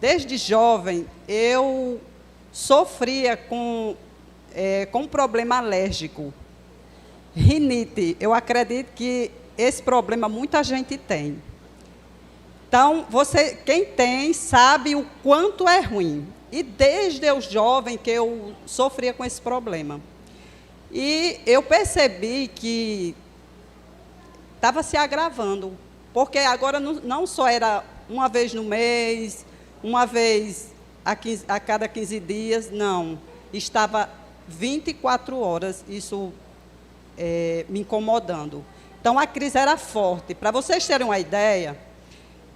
desde jovem, eu sofria com um problema alérgico. Rinite. Eu acredito que esse problema muita gente tem. Então, quem tem, sabe o quanto é ruim. E desde eu jovem que eu sofria com esse problema. E eu percebi que estava se agravando, porque agora não só era uma vez no mês, uma vez a cada 15 dias, não. Estava 24 horas, isso me incomodando. Então, a crise era forte. Para vocês terem uma ideia,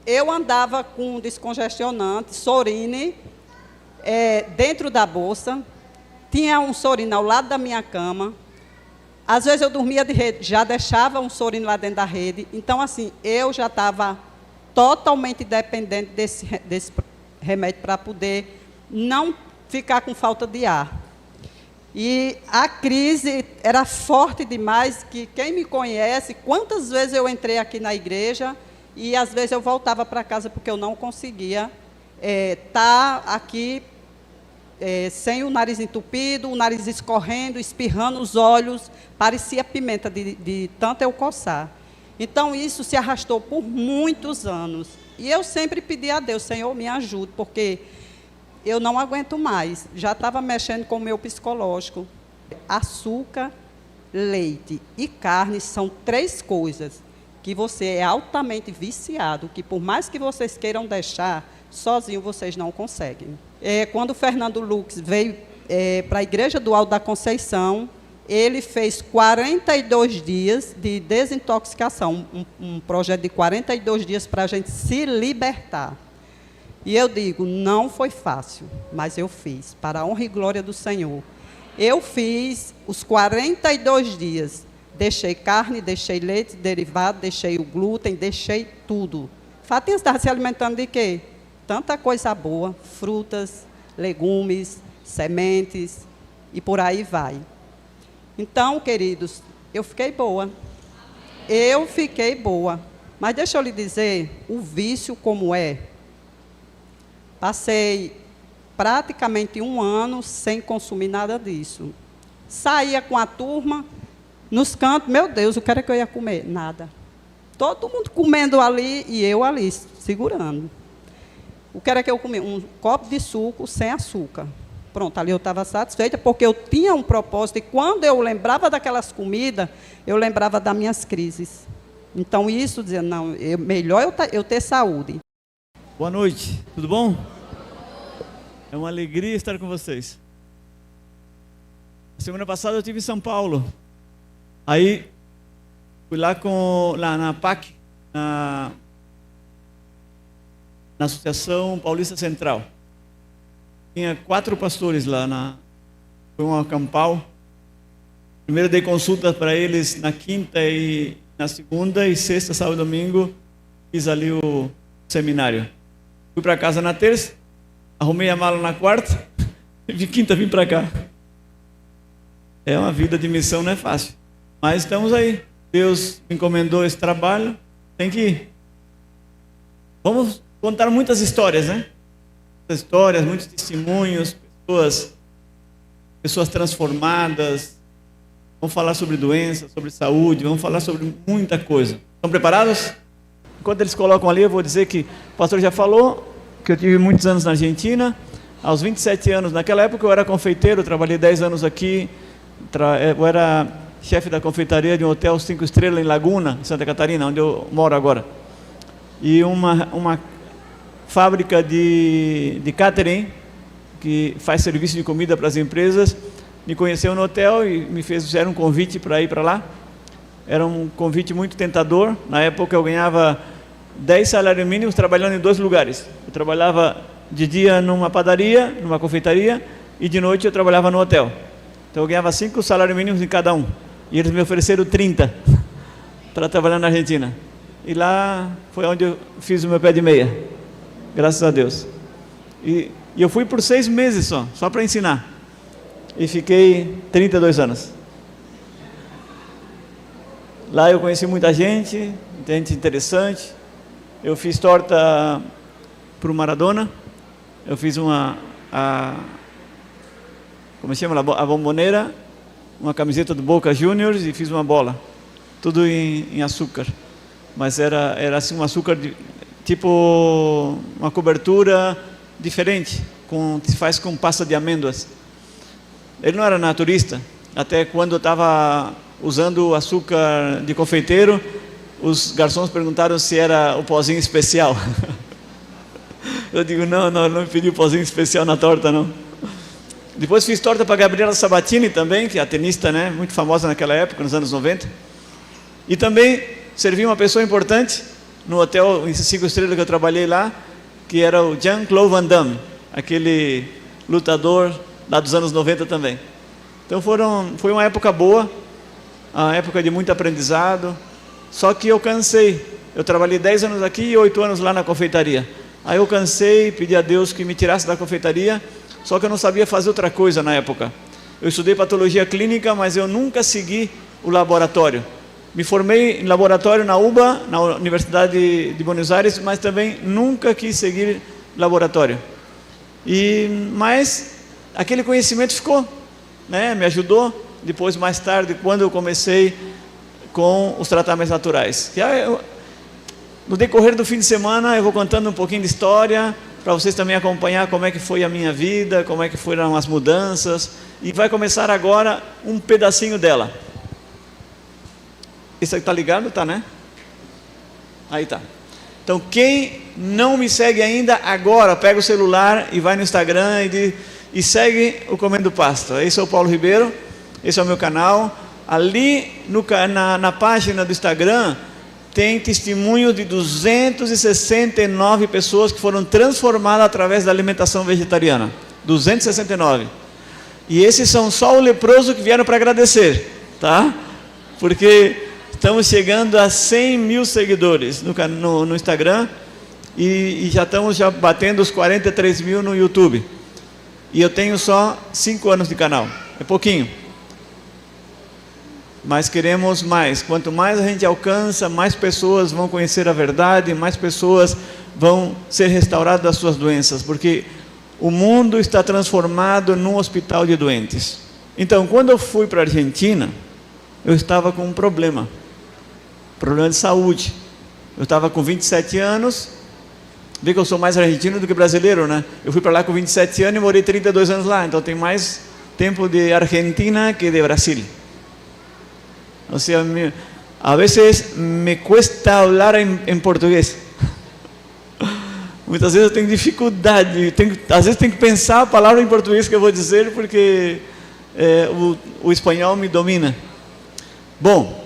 eu andava com um descongestionante, Sorine, dentro da bolsa, tinha um Sorine ao lado da minha cama. Às vezes eu dormia de rede, já deixava um Sorine lá dentro da rede. Então, assim, eu já estava totalmente dependente desse remédio para poder não ficar com falta de ar. E a crise era forte demais, que quem me conhece, quantas vezes eu entrei aqui na igreja e às vezes eu voltava para casa porque eu não conseguia estar aqui sem o nariz entupido, o nariz escorrendo, espirrando os olhos, parecia pimenta de tanto eu coçar. Então, isso se arrastou por muitos anos. E eu sempre pedi a Deus, Senhor, me ajude, porque eu não aguento mais. Já estava mexendo com o meu psicológico. Açúcar, leite e carne são 3 coisas que você é altamente viciado, que por mais que vocês queiram deixar, sozinho vocês não conseguem. Quando o Fernando Lux veio para a Igreja do Alto da Conceição, ele fez 42 dias de desintoxicação, um projeto de 42 dias para a gente se libertar. E eu digo, não foi fácil, mas eu fiz, para a honra e glória do Senhor. Eu fiz os 42 dias, deixei carne, deixei leite derivado, deixei o glúten, deixei tudo. Fatinha estava se alimentando de quê? Tanta coisa boa, frutas, legumes, sementes, e por aí vai. Então, queridos, eu fiquei boa. Eu fiquei boa. Mas deixa eu lhe dizer, o vício como é. Passei praticamente 1 ano sem consumir nada disso. Saía com a turma, nos cantos, meu Deus, o que era que eu ia comer? Nada. Todo mundo comendo ali e eu ali, segurando. O que era que eu comia? Um copo de suco sem açúcar. Pronto, ali eu estava satisfeita, porque eu tinha um propósito, e quando eu lembrava daquelas comidas, eu lembrava das minhas crises. Então, isso, dizendo, não, melhor eu ter saúde. Boa noite, tudo bom? É uma alegria estar com vocês. Semana passada eu estive em São Paulo. Aí, fui lá na PAC, na Associação Paulista Central. Tinha 4 pastores lá, foi um acampal. Primeiro dei consulta para eles na quinta e na segunda, e sexta, sábado e domingo, fiz ali o seminário. Fui para casa na terça, arrumei a mala na quarta, e de quinta vim para cá. É uma vida de missão, não é fácil. Mas estamos aí. Deus me encomendou esse trabalho, tem que ir. Vamos contar muitas histórias, né? Muitas histórias, muitos testemunhos, pessoas transformadas. Vamos falar sobre doença, sobre saúde, vamos falar sobre muita coisa. Estão preparados? Enquanto eles colocam ali, eu vou dizer que o pastor já falou que eu tive muitos anos na Argentina. Aos 27 anos, naquela época eu era confeiteiro, trabalhei 10 anos aqui. Eu era chefe da confeitaria de um hotel 5 estrelas em Laguna, em Santa Catarina, onde eu moro agora. E uma fábrica de catering, que faz serviço de comida para as empresas, me conheceu no hotel e me fizeram um convite para ir para lá. Era um convite muito tentador. Na época eu ganhava 10 salários mínimos trabalhando em 2 lugares. Eu trabalhava de dia numa padaria, numa confeitaria, e de noite eu trabalhava no hotel. Então eu ganhava 5 salários mínimos em cada um. E eles me ofereceram 30 para trabalhar na Argentina. E lá foi onde eu fiz o meu pé de meia. Graças a Deus. E eu fui por 6 meses só para ensinar. E fiquei 32 anos. Lá eu conheci muita gente interessante. Eu fiz torta para o Maradona. Eu fiz como se chama? A bomboneira, uma camiseta do Boca Juniors e fiz uma bola. Tudo em açúcar. Mas era assim um açúcar, tipo uma cobertura diferente, que se faz com pasta de amêndoas. Ele não era naturista. Até quando eu estava usando açúcar de confeiteiro, os garçons perguntaram se era o pozinho especial. Eu digo, não me pediu pozinho especial na torta, não. Depois fiz torta para Gabriela Sabatini também, que é a tenista, né, muito famosa naquela época, nos anos 90. E também servi uma pessoa importante no hotel em 5 estrelas que eu trabalhei lá, que era o Jean-Claude Van Damme, aquele lutador lá dos anos 90 também. Então foi uma época boa, uma época de muito aprendizado, só que eu cansei. Eu trabalhei 10 anos aqui e 8 anos lá na confeitaria. Aí eu cansei, pedi a Deus que me tirasse da confeitaria, só que eu não sabia fazer outra coisa na época. Eu estudei patologia clínica, mas eu nunca segui o laboratório. Me formei em laboratório na UBA, na Universidade de Buenos Aires, mas também nunca quis seguir laboratório. Mas aquele conhecimento ficou, né? Me ajudou. Depois, mais tarde, quando eu comecei com os tratamentos naturais. No decorrer do fim de semana, eu vou contando um pouquinho de história, para vocês também acompanhar como é que foi a minha vida, como é que foram as mudanças. E vai começar agora um pedacinho dela. Isso aqui está ligado? Tá, né? Aí tá. Então, quem não me segue ainda, agora pega o celular e vai no Instagram e segue o Comendo Pasto. Esse é o Paulo Ribeiro, esse é o meu canal. Ali na página do Instagram tem testemunho de 269 pessoas que foram transformadas através da alimentação vegetariana. 269. E esses são só o leproso que vieram para agradecer, tá? Porque estamos chegando a 100 mil seguidores no Instagram e já estamos batendo os 43 mil no YouTube. E eu tenho só 5 anos de canal, é pouquinho. Mas queremos mais. Quanto mais a gente alcança, mais pessoas vão conhecer a verdade, mais pessoas vão ser restauradas das suas doenças, porque o mundo está transformado num hospital de doentes. Então, quando eu fui para a Argentina, eu estava com um problema de saúde. Eu estava com 27 anos, vê que eu sou mais argentino do que brasileiro, né? Eu fui para lá com 27 anos e morei 32 anos lá, então tem mais tempo de Argentina que de Brasil. O sea, a veces me cuesta hablar em português. Muitas vezes eu tenho dificuldade, às vezes tenho que pensar a palavra em português que eu vou dizer, porque o espanhol me domina. Bom,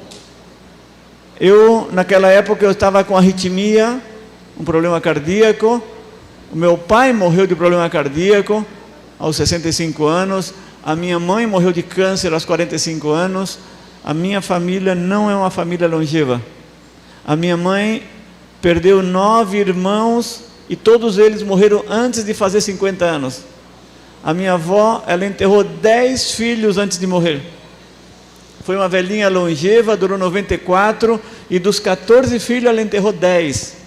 naquela época eu estava com arritmia, um problema cardíaco. O meu pai morreu de problema cardíaco aos 65 anos. A minha mãe morreu de câncer aos 45 anos. A minha família não é uma família longeva. A minha mãe perdeu 9 irmãos e todos eles morreram antes de fazer 50 anos. A minha avó, ela enterrou 10 filhos antes de morrer. Foi uma velhinha longeva, durou 94, e dos 14 filhos ela enterrou 10.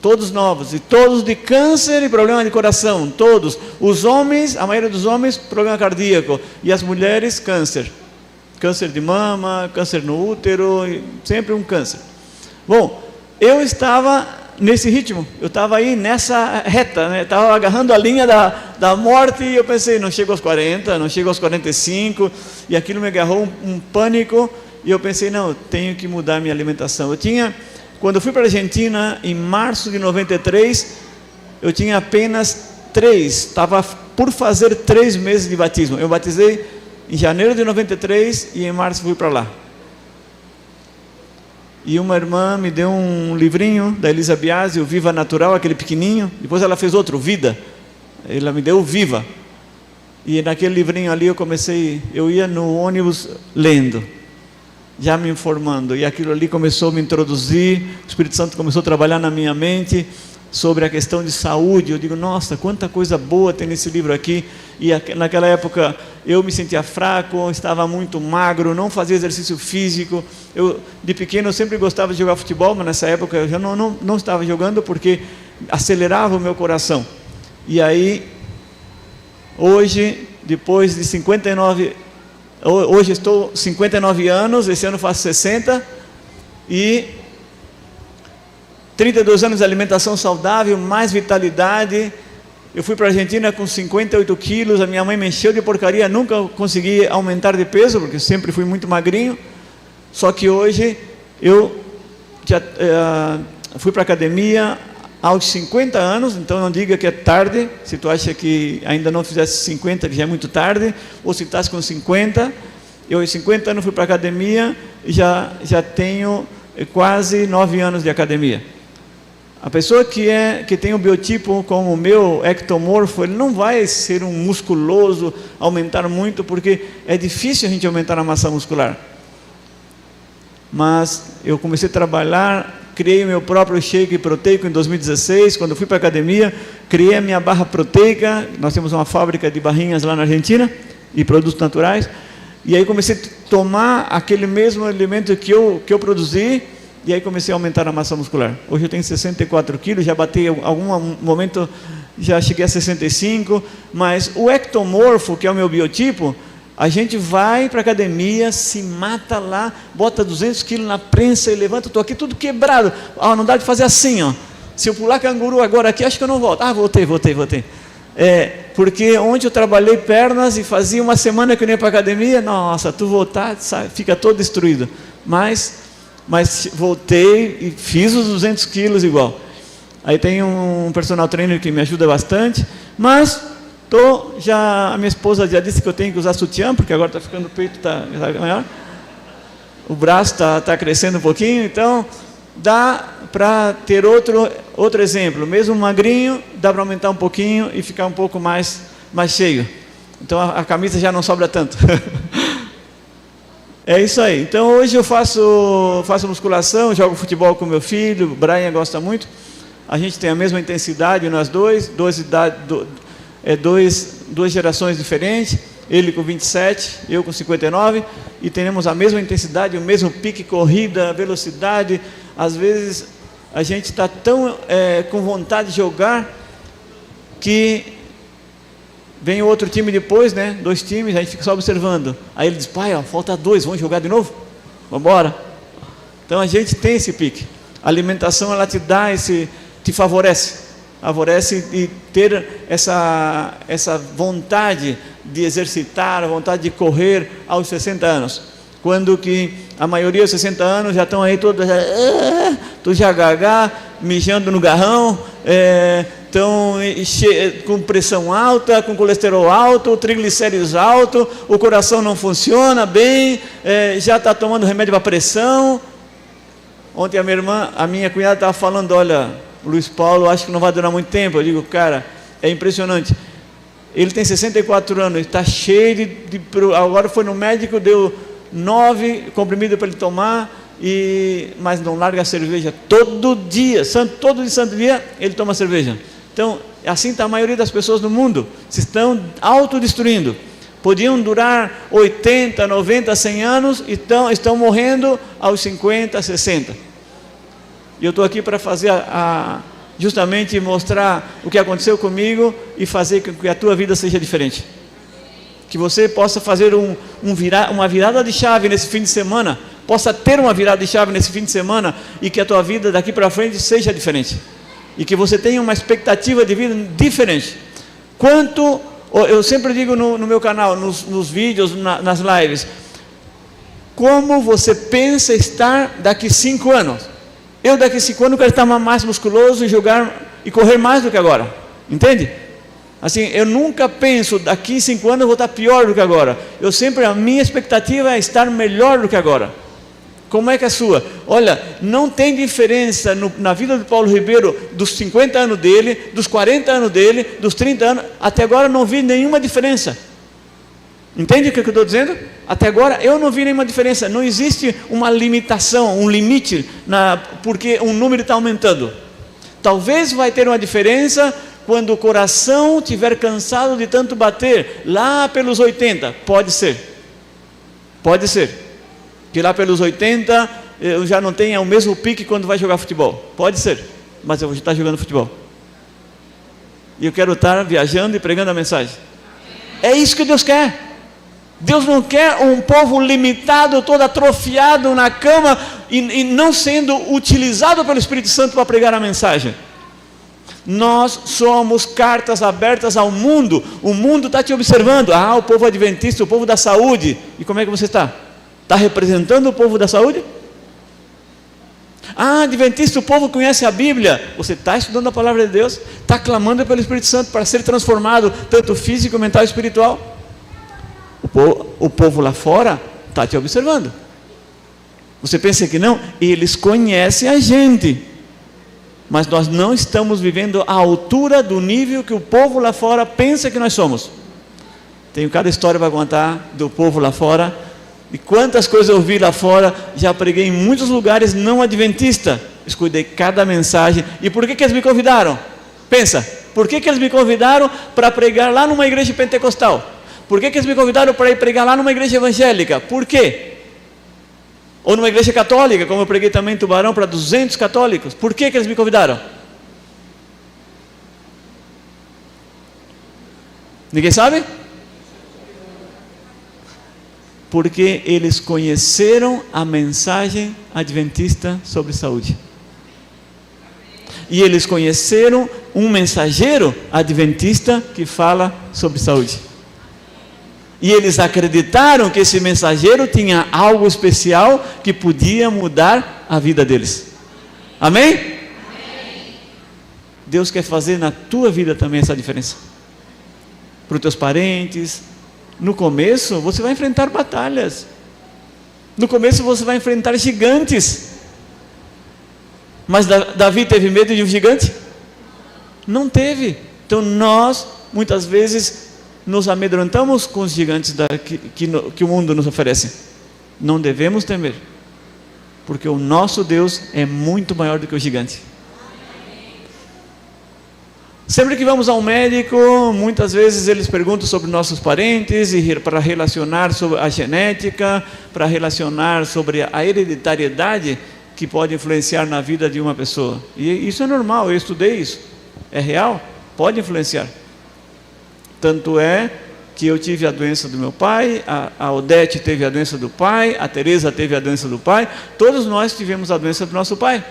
Todos novos, e todos de câncer e problema de coração, todos. Os homens, a maioria dos homens, problema cardíaco, e as mulheres, câncer. Câncer de mama, câncer no útero, sempre um câncer. Bom, eu estava nesse ritmo, eu estava aí nessa reta, né? Estava agarrando a linha da morte, e eu pensei, não chego aos 40, não chego aos 45, e aquilo me agarrou um pânico, e eu pensei, não, eu tenho que mudar minha alimentação. Quando eu fui para a Argentina, em março de 93, eu tinha apenas 3, estava por fazer 3 meses de batismo. Eu batizei em janeiro de 93 e em março fui para lá. E uma irmã me deu um livrinho da Elisa Biasi, o Viva Natural, aquele pequenininho. Depois ela fez outro, Vida. Ela me deu o Viva. E naquele livrinho ali eu ia no ônibus lendo, já me informando, e aquilo ali começou a me introduzir. O Espírito Santo começou a trabalhar na minha mente sobre a questão de saúde. Eu digo, nossa, quanta coisa boa tem nesse livro aqui. E naquela época eu me sentia fraco, estava muito magro, não fazia exercício físico. De pequeno eu sempre gostava de jogar futebol, mas nessa época eu já não estava jogando, porque acelerava o meu coração. E aí, hoje, depois de 59, hoje estou 59 anos, esse ano faço 60, e 32 anos de alimentação saudável, mais vitalidade. Eu fui para a Argentina com 58 quilos, a minha mãe me encheu de porcaria, nunca consegui aumentar de peso, porque sempre fui muito magrinho. Só que hoje eu já fui para a academia aos 50 anos, então não diga que é tarde, se tu acha que ainda não fizesse 50, que já é muito tarde, ou se estás com 50, eu aos 50 anos fui para a academia e já tenho quase 9 anos de academia. A pessoa que tem um biotipo como o meu, ectomorfo, ele não vai ser um musculoso, aumentar muito, porque é difícil a gente aumentar a massa muscular. Mas eu comecei a trabalhar, criei o meu próprio shake proteico em 2016, quando eu fui para a academia, criei a minha barra proteica, nós temos uma fábrica de barrinhas lá na Argentina, e produtos naturais, e aí comecei a tomar aquele mesmo alimento que eu produzi, e aí comecei a aumentar a massa muscular. Hoje eu tenho 64 quilos, já bati em algum momento, já cheguei a 65, mas o ectomorfo, que é o meu biotipo, a gente vai para a academia, se mata lá, bota 200 quilos na prensa e levanta, estou aqui tudo quebrado, não dá de fazer assim, ó. Se eu pular canguru agora aqui, acho que eu não volto. Voltei. Porque onde eu trabalhei pernas e fazia uma semana que eu ia para a academia, nossa, tu voltar, fica todo destruído. Mas voltei e fiz os 200 quilos igual. Aí tem um personal trainer que me ajuda bastante, mas a minha esposa já disse que eu tenho que usar sutiã, porque agora está ficando o peito tá maior, o braço está crescendo um pouquinho, então dá para ter outro exemplo, mesmo magrinho, dá para aumentar um pouquinho e ficar um pouco mais cheio. Então a camisa já não sobra tanto. É isso aí. Então hoje eu faço musculação, jogo futebol com meu filho, o Brian gosta muito. A gente tem a mesma intensidade, nós duas gerações diferentes, ele com 27, eu com 59, e temos a mesma intensidade, o mesmo pique, corrida, velocidade. Às vezes a gente está tão com vontade de jogar que vem outro time depois, né? 2 times, a gente fica só observando. Aí ele diz, pai, falta 2, vamos jogar de novo? Vamos embora. Então a gente tem esse pique. A alimentação, ela te favorece e ter essa vontade de exercitar, a vontade de correr aos 60 anos. Quando que a maioria dos 60 anos já estão aí todos já gaga, mijando no garrão, estão com pressão alta, com colesterol alto, triglicéridos alto, o coração não funciona bem, já está tomando remédio para pressão. Ontem a minha cunhada estava falando, olha, Luiz Paulo, acho que não vai durar muito tempo. Eu digo, cara, é impressionante. Ele tem 64 anos, está cheio agora foi no médico, deu 9 comprimidos para ele tomar, mas não larga a cerveja todo dia, todo santo dia ele toma cerveja. Então, assim está a maioria das pessoas no mundo, se estão autodestruindo. Podiam durar 80, 90, 100 anos, estão morrendo aos 50, 60. E eu estou aqui para fazer justamente mostrar o que aconteceu comigo e fazer com que a tua vida seja diferente. Que você possa fazer uma virada de chave nesse fim de semana, possa ter uma virada de chave nesse fim de semana e que a tua vida daqui para frente seja diferente. E que você tenha uma expectativa de vida diferente. Eu sempre digo no meu canal, nos vídeos, nas lives, como você pensa estar daqui 5 anos? Eu daqui 5 anos quero estar mais musculoso e jogar e correr mais do que agora. Entende? Assim, eu nunca penso, daqui 5 anos eu vou estar pior do que agora. A minha expectativa é estar melhor do que agora. Como é que é a sua? Olha, não tem diferença na vida do Paulo Ribeiro, dos 50 anos dele, dos 40 anos dele, dos 30 anos, até agora não vi nenhuma diferença. Entende o que eu estou dizendo? Até agora eu não vi nenhuma diferença. Não existe uma limitação, um limite, porque um número está aumentando. Talvez vai ter uma diferença quando o coração estiver cansado de tanto bater, lá pelos 80, pode ser. Que lá pelos 80 eu já não tenha o mesmo pique quando vai jogar futebol. Pode ser, mas eu vou estar jogando futebol. E eu quero estar viajando e pregando a mensagem. É isso que Deus quer. Deus não quer um povo limitado, todo atrofiado na cama e não sendo utilizado pelo Espírito Santo para pregar a mensagem. Nós somos cartas abertas ao mundo. O mundo está te observando. Ah, o povo adventista, o povo da saúde. E como é que você está? Está representando o povo da saúde? Ah, adventista, o povo conhece a Bíblia. Você está estudando a palavra de Deus? Está clamando pelo Espírito Santo para ser transformado, tanto físico, mental e espiritual? O povo lá fora está te observando. Você pensa que não? Eles conhecem a gente, mas nós não estamos vivendo à altura do nível que o povo lá fora pensa que nós somos. Tenho cada história para contar do povo lá fora, de quantas coisas eu vi lá fora. Já preguei em muitos lugares não adventista, escutei cada mensagem. E por que eles me convidaram? Pensa, por que eles me convidaram para pregar lá numa igreja pentecostal? Por que eles me convidaram para ir pregar lá numa igreja evangélica? Por quê? Ou numa igreja católica, como eu preguei também em Tubarão para 200 católicos. Por que eles me convidaram? Ninguém sabe? Porque eles conheceram a mensagem adventista sobre saúde. E eles conheceram um mensageiro adventista que fala sobre saúde. E eles acreditaram que esse mensageiro tinha algo especial que podia mudar a vida deles. Amém? Amém. Deus quer fazer na tua vida também essa diferença. Para os teus parentes. No começo você vai enfrentar batalhas. No começo você vai enfrentar gigantes. Mas Davi teve medo de um gigante? Não teve. Então nós, muitas vezes, nos amedrontamos com os gigantes que o mundo nos oferece. Não devemos temer, porque o nosso Deus é muito maior do que o gigante. Sempre que vamos ao médico, muitas vezes eles perguntam sobre nossos parentes, e para relacionar sobre a genética, para relacionar sobre a hereditariedade que pode influenciar na vida de uma pessoa. E isso é normal, eu estudei isso, é real, pode influenciar. Tanto é que eu tive a doença do meu pai, a Odete teve a doença do pai, a Teresa teve a doença do pai, todos nós tivemos a doença do nosso pai.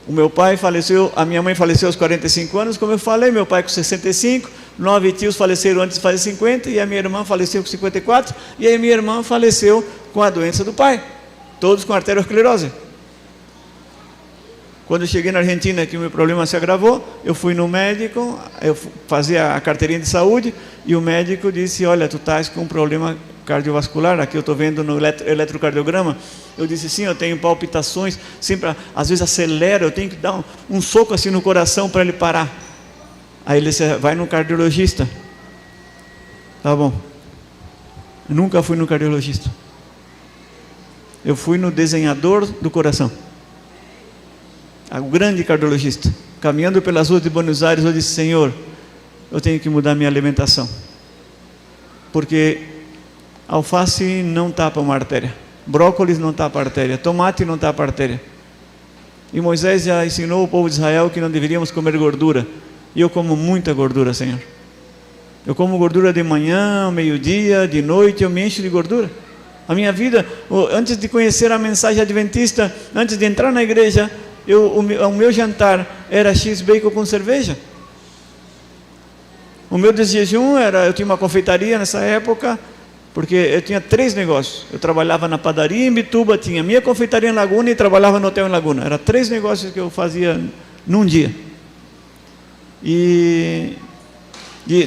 O meu pai faleceu, a minha mãe faleceu aos 45 anos, como eu falei, meu pai com 65, 9 tios faleceram antes de fazer 50, e a minha irmã faleceu com 54, e a minha irmã faleceu com a doença do pai, todos com arteriosclerose. Quando eu cheguei na Argentina, que o meu problema se agravou, eu fui no médico, eu fazia a carteirinha de saúde, e o médico disse: olha, tu estás com um problema cardiovascular, aqui eu estou vendo no eletrocardiograma. Eu disse: sim, eu tenho palpitações, sempre, às vezes acelera, eu tenho que dar um soco assim no coração para ele parar. Aí ele disse: vai no cardiologista. Tá bom. Eu nunca fui no cardiologista. Eu fui no desenhador do coração, o grande cardiologista. Caminhando pelas ruas de Buenos Aires, eu disse: Senhor, eu tenho que mudar minha alimentação, porque alface não tapa uma artéria, brócolis não tapa a artéria, tomate não tapa a artéria. E Moisés já ensinou o povo de Israel que não deveríamos comer gordura. E eu como muita gordura, Senhor. Eu como gordura de manhã, meio-dia, de noite, eu me encho de gordura. A minha vida, antes de conhecer a mensagem adventista, antes de entrar na igreja, o meu jantar era X-bacon com cerveja. O meu desjejum era, eu tinha uma confeitaria nessa época, porque eu tinha 3 negócios. Eu trabalhava na padaria em Bituba, tinha minha confeitaria em Laguna e trabalhava no hotel em Laguna. Era 3 negócios que eu fazia num dia. E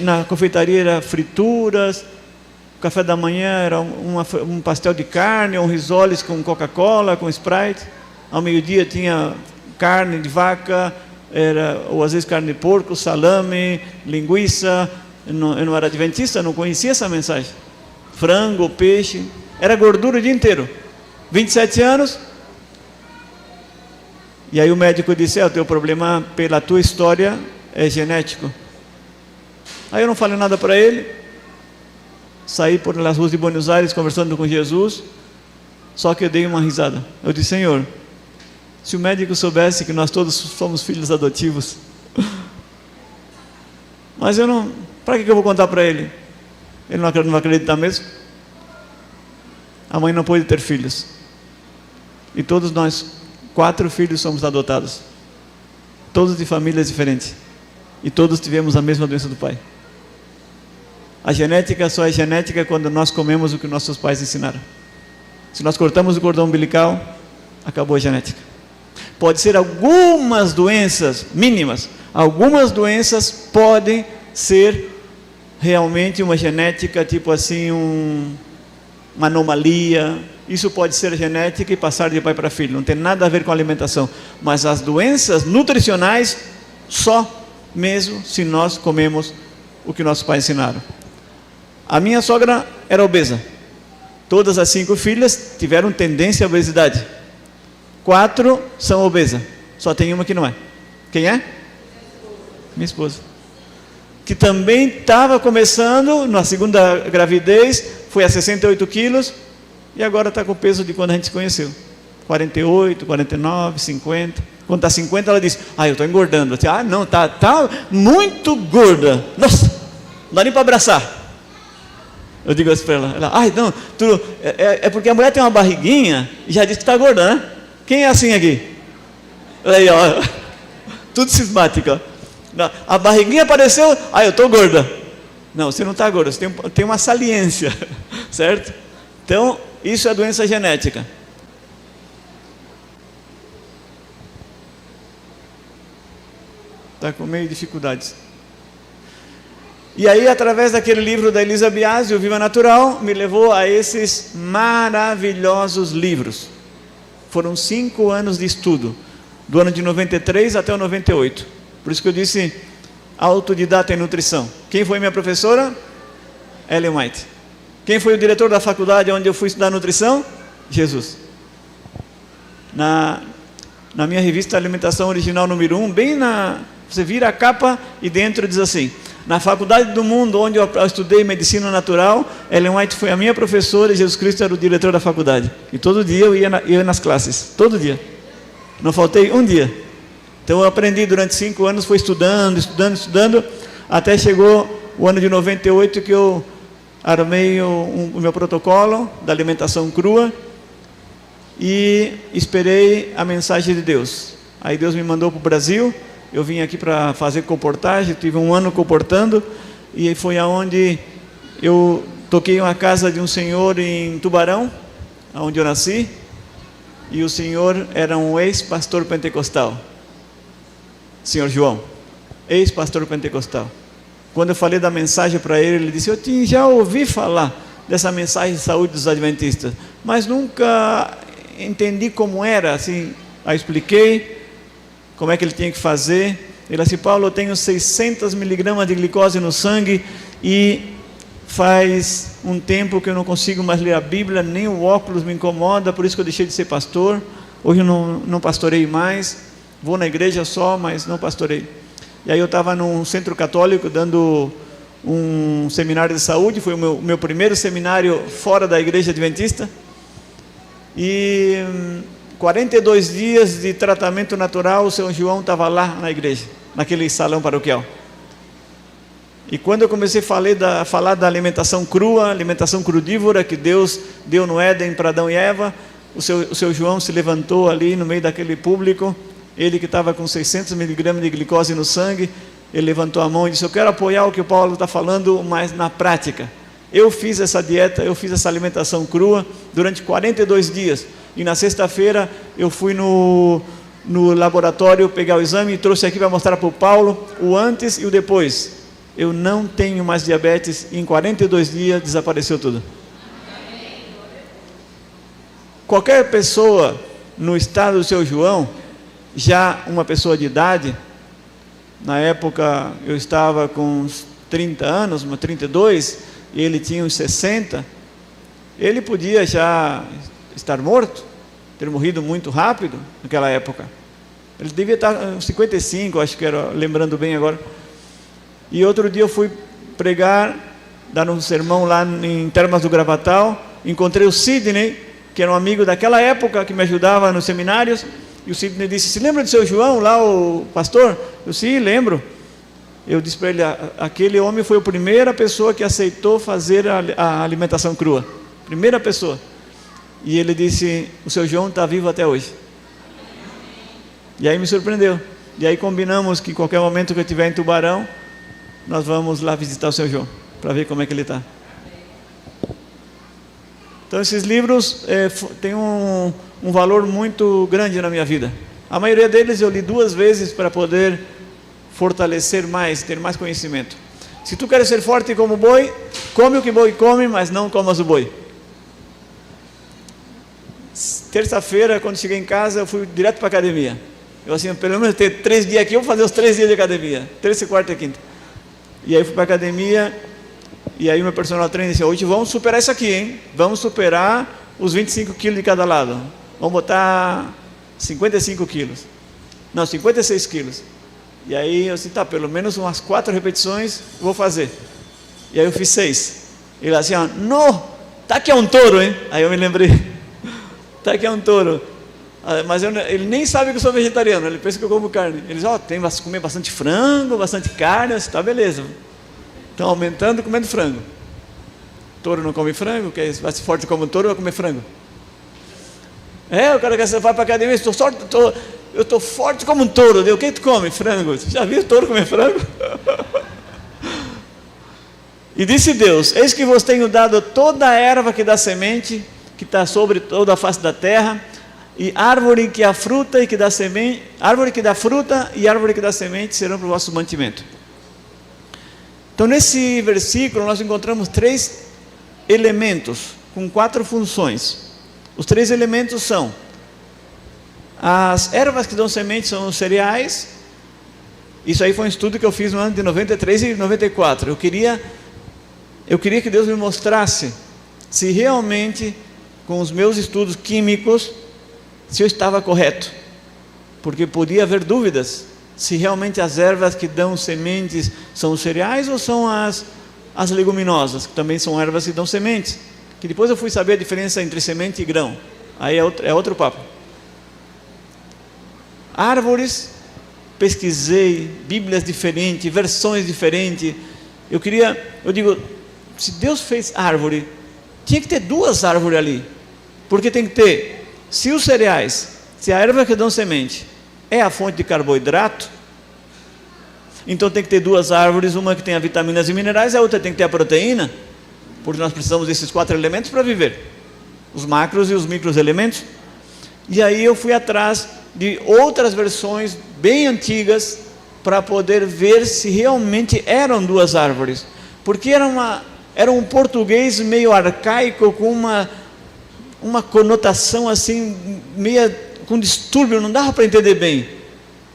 na confeitaria era frituras, o café da manhã era um pastel de carne, um risoles com Coca-Cola, com Sprite. Ao meio-dia tinha carne de vaca, ou às vezes carne de porco, salame, linguiça. Eu não era adventista, não conhecia essa mensagem. Frango, peixe, era gordura o dia inteiro. 27 anos. E aí o médico disse: o teu problema pela tua história é genético. Aí eu não falei nada para ele, saí por las ruas de Buenos Aires conversando com Jesus, só que eu dei uma risada. Eu disse: Senhor, Se o médico soubesse que nós todos somos filhos adotivos. Mas eu não... Para que eu vou contar para ele? Ele não vai acreditar mesmo? A mãe não pôde ter filhos. E todos nós, 4 filhos, somos adotados. Todos de famílias diferentes. E todos tivemos a mesma doença do pai. A genética só é genética quando nós comemos o que nossos pais ensinaram. Se nós cortamos o cordão umbilical, acabou a genética. Pode ser algumas doenças mínimas. Algumas doenças podem ser realmente uma genética, tipo assim, uma anomalia. Isso pode ser genética e passar de pai para filho. Não tem nada a ver com alimentação. Mas as doenças nutricionais, só mesmo se nós comemos o que nossos pais ensinaram. A minha sogra era obesa. Todas as 5 filhas tiveram tendência à obesidade. 4 são obesas. Só tem uma que não é. Quem é? Minha esposa. Que também estava começando na segunda gravidez, foi a 68 quilos e agora está com o peso de quando a gente se conheceu. 48, 49, 50. Quando está 50 ela diz, eu estou engordando. Eu disse, não, tá muito gorda. Nossa, não dá nem para abraçar. Eu digo assim para ela, não, é porque a mulher tem uma barriguinha e já disse que está gorda, né? Quem é assim aqui? Aí, ó, tudo cismático, ó. A barriguinha apareceu, eu estou gorda. Não, você não está gorda, você tem uma saliência, certo? Então, isso é doença genética. Está com meio dificuldades. E aí, através daquele livro da Elisa Biasi, O Viva Natural, me levou a esses maravilhosos livros. Foram 5 anos de estudo, do ano de 93 até o 98. Por isso que eu disse autodidata em nutrição. Quem foi minha professora? Ellen White. Quem foi o diretor da faculdade onde eu fui estudar nutrição? Jesus. Na minha revista Alimentação Original número 1, você vira a capa e dentro diz assim: na faculdade do mundo onde eu estudei medicina natural, Ellen White foi a minha professora e Jesus Cristo era o diretor da faculdade. E todo dia eu ia nas classes, todo dia. Não faltei um dia. Então eu aprendi durante 5 anos, fui estudando, até chegou o ano de 98 que eu armei o meu protocolo da alimentação crua e esperei a mensagem de Deus. Aí Deus me mandou para o Brasil, eu vim aqui para fazer comportagem, tive 1 ano comportando e foi aonde eu toquei uma casa de um senhor em Tubarão, onde eu nasci, e o senhor era um ex-pastor pentecostal. Senhor João, ex-pastor pentecostal. Quando eu falei da mensagem para ele, ele disse, eu já ouvi falar dessa mensagem de saúde dos adventistas, mas nunca entendi como era, assim, aí expliquei como é que ele tinha que fazer. Ele disse, Paulo, eu tenho 600 miligramas de glicose no sangue e faz um tempo que eu não consigo mais ler a Bíblia, nem o óculos me incomoda, por isso que eu deixei de ser pastor, hoje eu não pastorei mais. Vou na igreja só, mas não pastorei. E aí eu estava num centro católico dando um seminário de saúde. Foi o meu primeiro seminário fora da igreja adventista. E 42 dias de tratamento natural, o São João estava lá na igreja, naquele salão paroquial. E quando eu comecei a falar da alimentação crua, alimentação crudívora, que Deus deu no Éden para Adão e Eva, o seu João se levantou ali no meio daquele público. Ele que estava com 600 miligramas de glicose no sangue, ele levantou a mão e disse, eu quero apoiar o que o Paulo está falando, mas na prática. Eu fiz essa dieta, eu fiz essa alimentação crua durante 42 dias. E na sexta-feira eu fui no laboratório pegar o exame e trouxe aqui para mostrar para o Paulo o antes e o depois. Eu não tenho mais diabetes e em 42 dias desapareceu tudo. Qualquer pessoa no estado do seu João, já uma pessoa de idade, na época eu estava com uns 30 anos, 32, e ele tinha uns 60, ele podia já estar morto, ter morrido muito rápido naquela época. Ele devia estar com 55, acho que era, lembrando bem agora. E outro dia eu fui pregar, dar um sermão lá em Termas do Gravatal, encontrei o Sidney, que era um amigo daquela época, que me ajudava nos seminários, E o Sidney disse, se lembra do seu João lá, o pastor? Eu, sim, lembro. Eu disse para ele, aquele homem foi a primeira pessoa que aceitou fazer a alimentação crua. Primeira pessoa. E ele disse, o seu João está vivo até hoje. E aí me surpreendeu. E aí combinamos que em qualquer momento que eu estiver em Tubarão, nós vamos lá visitar o seu João, para ver como é que ele está. Então esses livros têm um valor muito grande na minha vida. A maioria deles eu li 2 vezes para poder fortalecer mais, ter mais conhecimento. Se tu queres ser forte como boi, come o que boi come, mas não comas o boi. Terça-feira, quando cheguei em casa, eu fui direto para a academia. Eu assim, pelo menos ter 3 dias aqui, eu vou fazer os 3 dias de academia. Terça, quarta e quinta. E aí fui para a academia, e aí meu personal trainer disse, hoje vamos superar isso aqui, hein? Vamos superar os 25 quilos de cada lado. Vamos botar 55 quilos. Não, 56 quilos. E aí eu disse, tá, pelo menos umas 4 repetições vou fazer. E aí eu fiz 6. Ele assim, ó, no, tá que é um touro, hein? Aí eu me lembrei, tá que é um touro. Mas ele nem sabe que eu sou vegetariano, ele pensa que eu como carne. Ele diz, ó, tem que comer bastante frango, bastante carne. Eu disse, tá, beleza. Estão aumentando comendo frango. Touro não come frango, que vai ser forte como um touro, vai comer frango. O cara que você vai para a academia, eu estou forte como um touro. O que tu come? Frango. Você já viu touro comer frango? E disse Deus, eis que vos tenho dado toda a erva que dá semente, que está sobre toda a face da terra, e árvore que dá fruta e que dá semente, árvore que dá fruta e árvore que dá semente serão para o vosso mantimento. Então nesse versículo nós encontramos 3 elementos com 4 funções. Os 3 elementos são: as ervas que dão semente são os cereais. Isso aí foi um estudo que eu fiz no ano de 93 e 94. Eu queria que Deus me mostrasse se realmente, com os meus estudos químicos, se eu estava correto, porque podia haver dúvidas se realmente as ervas que dão sementes são os cereais ou são as leguminosas, que também são ervas que dão sementes, que depois eu fui saber a diferença entre semente e grão, aí é outro papo. Árvores, pesquisei, bíblias diferentes, versões diferentes, eu digo, se Deus fez árvore, tinha que ter 2 árvores ali, porque tem que ter, se os cereais, se a erva que dão semente é a fonte de carboidrato, então tem que ter 2 árvores, uma que tenha vitaminas e minerais, a outra tem que ter a proteína, porque nós precisamos desses 4 elementos para viver, os macros e os micros elementos. E aí eu fui atrás de outras versões bem antigas, para poder ver se realmente eram 2 árvores, porque era um português meio arcaico, com uma conotação assim, meio com distúrbio, não dava para entender bem.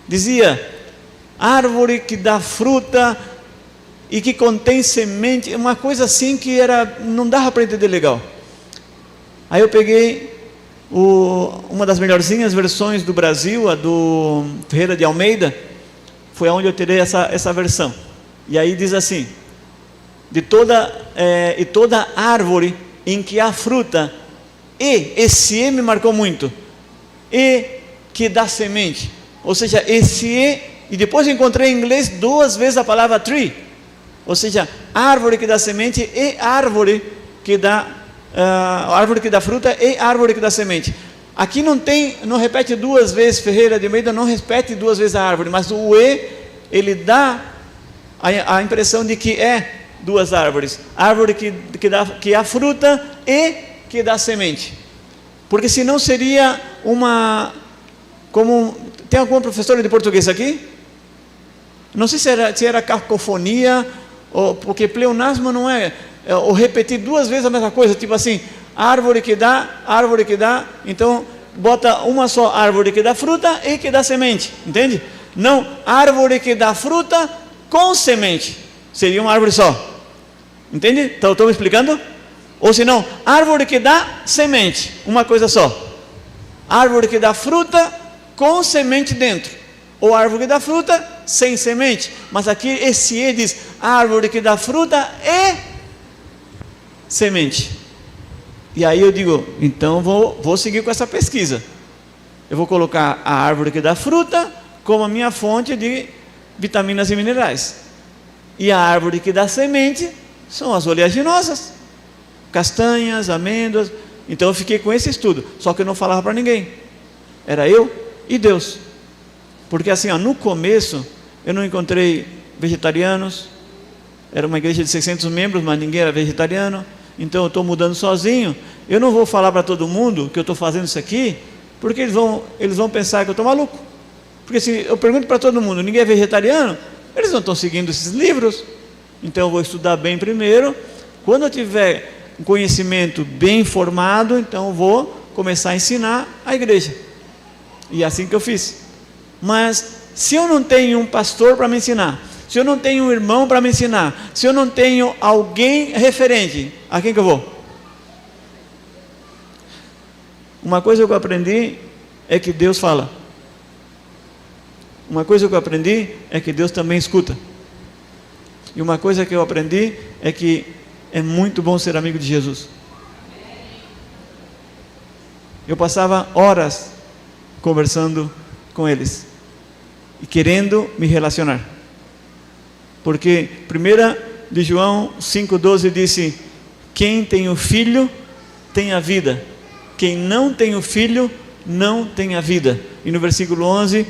Dizia, árvore que dá fruta e que contém semente, uma coisa assim que não dava para entender legal. Aí eu peguei uma das melhorzinhas versões do Brasil, a do Ferreira de Almeida, foi onde eu tirei essa versão. E aí diz assim, toda árvore em que há fruta, esse E me marcou muito, e que dá semente, ou seja, esse e depois encontrei em inglês 2 vezes a palavra tree, ou seja, árvore que dá semente e árvore que dá fruta e árvore que dá semente. Aqui não repete 2 vezes, Ferreira de Almeida não repete 2 vezes a árvore, mas o ele dá a impressão de que é 2 árvores, árvore que dá fruta e que dá semente, porque senão seria tem alguma professora de português aqui? Não sei se era cacofonia, porque pleonasmo não ou repetir 2 vezes a mesma coisa, tipo assim, árvore que dá, então bota uma só árvore que dá fruta e que dá semente, entende? Não, árvore que dá fruta com semente, seria uma árvore só, entende? Então estou me explicando? Ou se não, árvore que dá semente, uma coisa só, árvore que dá fruta com semente dentro, ou árvore que dá fruta sem semente, mas aqui esse E diz, árvore que dá fruta e semente. E aí eu digo, então vou seguir com essa pesquisa. Eu vou colocar a árvore que dá fruta como a minha fonte de vitaminas e minerais. E a árvore que dá semente são as oleaginosas, castanhas, amêndoas. Então eu fiquei com esse estudo, só que eu não falava para ninguém. Era eu e Deus. Porque assim, no começo eu não encontrei vegetarianos. Era uma igreja de 600 membros, mas ninguém era vegetariano. Então eu estou mudando sozinho. Eu não vou falar para todo mundo que eu estou fazendo isso aqui, porque eles vão pensar que eu estou maluco. Porque se eu pergunto para todo mundo, ninguém é vegetariano, eles não estão seguindo esses livros. Então eu vou estudar bem primeiro. Quando eu tiver um conhecimento bem formado, então eu vou começar a ensinar a igreja. E é assim que eu fiz. Mas se eu não tenho um pastor para me ensinar, se eu não tenho um irmão para me ensinar, se eu não tenho alguém referente, a quem que eu vou? Uma coisa que eu aprendi é que Deus fala. Uma coisa que eu aprendi é que Deus também escuta. E uma coisa que eu aprendi é que é muito bom ser amigo de Jesus. Eu passava horas conversando com eles e querendo me relacionar. Porque 1 de João 5,12 disse: quem tem o Filho tem a vida, quem não tem o Filho não tem a vida. E no versículo 11,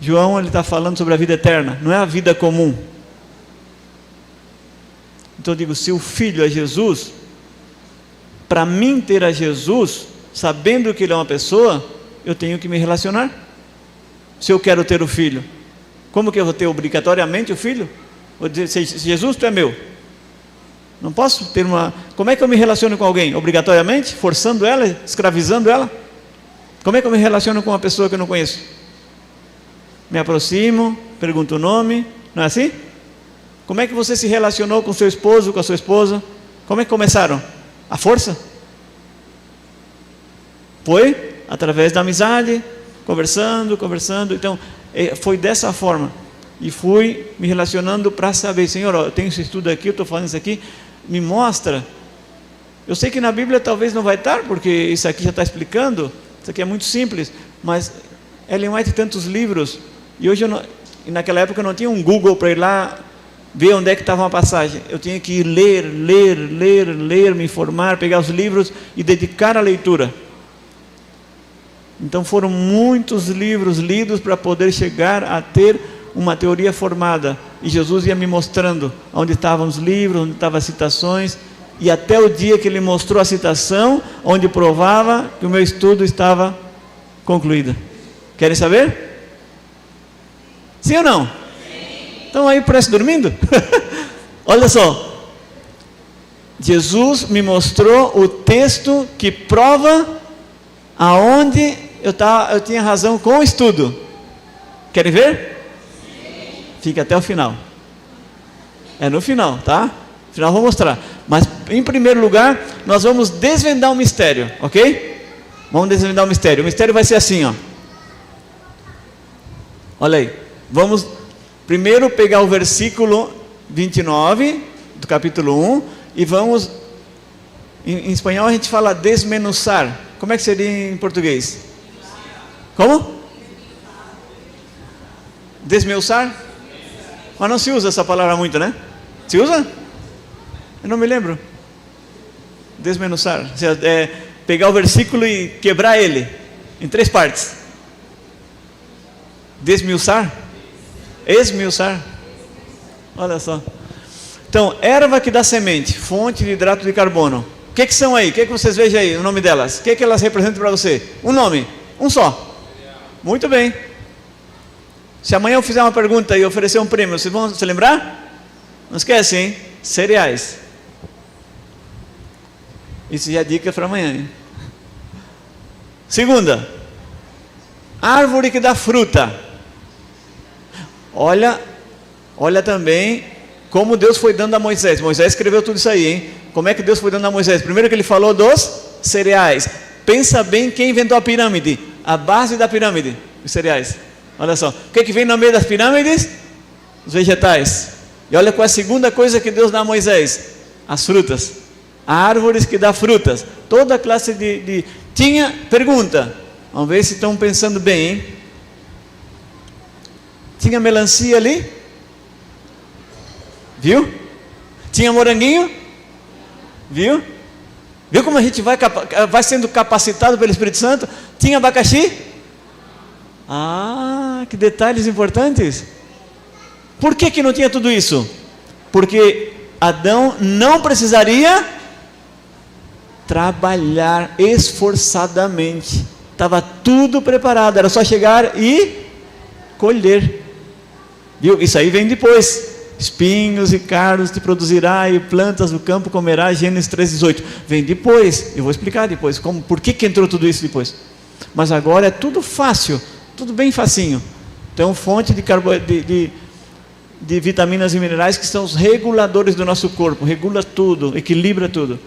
João está falando sobre a vida eterna, não é a vida comum. Então eu digo, se o Filho é Jesus, para mim ter a Jesus, sabendo que Ele é uma pessoa, eu tenho que me relacionar. Se eu quero ter o Filho, como que eu vou ter obrigatoriamente o Filho? Vou dizer, Jesus, tu é meu. Não posso ter uma... Como é que eu me relaciono com alguém? Obrigatoriamente? Forçando ela? Escravizando ela? Como é que eu me relaciono com uma pessoa que eu não conheço? Me aproximo, pergunto o nome, não é assim? Como é que você se relacionou com seu esposo, com a sua esposa? Como é que começaram? À força? Foi através da amizade, conversando. Então, foi dessa forma. E fui me relacionando para saber, Senhor, eu tenho esse estudo aqui, eu estou fazendo isso aqui, me mostra. Eu sei que na Bíblia talvez não vai estar, porque isso aqui já está explicando, isso aqui é muito simples, mas Ellen White tem tantos livros, e hoje e naquela época eu não tinha um Google para ir lá ver onde é que estava uma passagem. Eu tinha que ir ler, me informar, pegar os livros e dedicar à leitura. Então foram muitos livros lidos para poder chegar a ter uma teoria formada, e Jesus ia me mostrando onde estavam os livros, onde estavam as citações, e até o dia que Ele mostrou a citação, onde provava que o meu estudo estava concluído. Querem saber? Sim ou não? Sim. Então aí parece dormindo? Olha só, Jesus me mostrou o texto que prova aonde eu tinha razão com o estudo. Querem ver? Fica até o final. É no final, tá? No final eu vou mostrar. Mas em primeiro lugar, nós vamos desvendar um mistério, ok? Vamos desvendar um mistério. O mistério vai ser assim, ó. Olha aí. Vamos primeiro pegar o versículo 29 do capítulo 1 e vamos, em espanhol a gente fala desmenuçar. Como é que seria em português? Como? Desmenuçar? Mas não se usa essa palavra muito, né? Se usa? Eu não me lembro. Desmenuçar. É pegar o versículo e quebrar ele em 3 partes. Desmiuçar? Esmiuçar? Olha só. Então, erva que dá semente, fonte de hidrato de carbono. O que são aí? O que vocês vejam aí, o nome delas? O que elas representam para você? Um nome, um só. Muito bem. Se amanhã eu fizer uma pergunta e oferecer um prêmio, vocês vão se lembrar? Não esquece, hein? Cereais. Isso já é dica para amanhã, hein? Segunda, árvore que dá fruta. Olha também como Deus foi dando a Moisés. Moisés escreveu tudo isso aí, hein? Como é que Deus foi dando a Moisés? Primeiro que ele falou dos cereais. Pensa bem quem inventou a pirâmide. A base da pirâmide, os cereais. Olha só, o que vem no meio das pirâmides? Os vegetais. E olha qual é a segunda coisa que Deus dá a Moisés: as frutas. Árvores que dá frutas. Toda classe de... Pergunta: Vamos ver se estão pensando bem, hein? Tinha melancia ali? Viu? Tinha moranguinho? Viu? Viu como a gente vai sendo capacitado pelo Espírito Santo? Tinha abacaxi? Ah, que detalhes importantes. Por que não tinha tudo isso? Porque Adão não precisaria trabalhar esforçadamente. Estava tudo preparado, era só chegar e colher. Viu? Isso aí vem depois. Espinhos e cardos te produzirá, e plantas do campo comerá, Gênesis 3,18. Vem depois, eu vou explicar depois, por que entrou tudo isso depois. Mas agora é tudo fácil, tudo bem facinho. Então, fonte de vitaminas e minerais que são os reguladores do nosso corpo, regula tudo, equilibra tudo.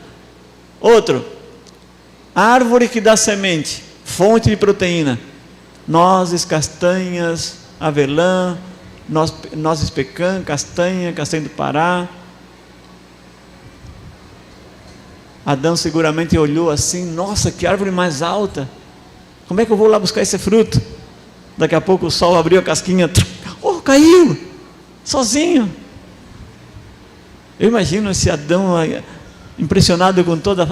Outro, árvore que dá semente, fonte de proteína, nozes, castanhas, avelã, nozes pecan, castanha do Pará. Adão seguramente olhou assim, nossa, que árvore mais alta, como é que eu vou lá buscar esse fruto? Daqui a pouco o sol abriu a casquinha, caiu, sozinho. Eu imagino esse Adão impressionado com todas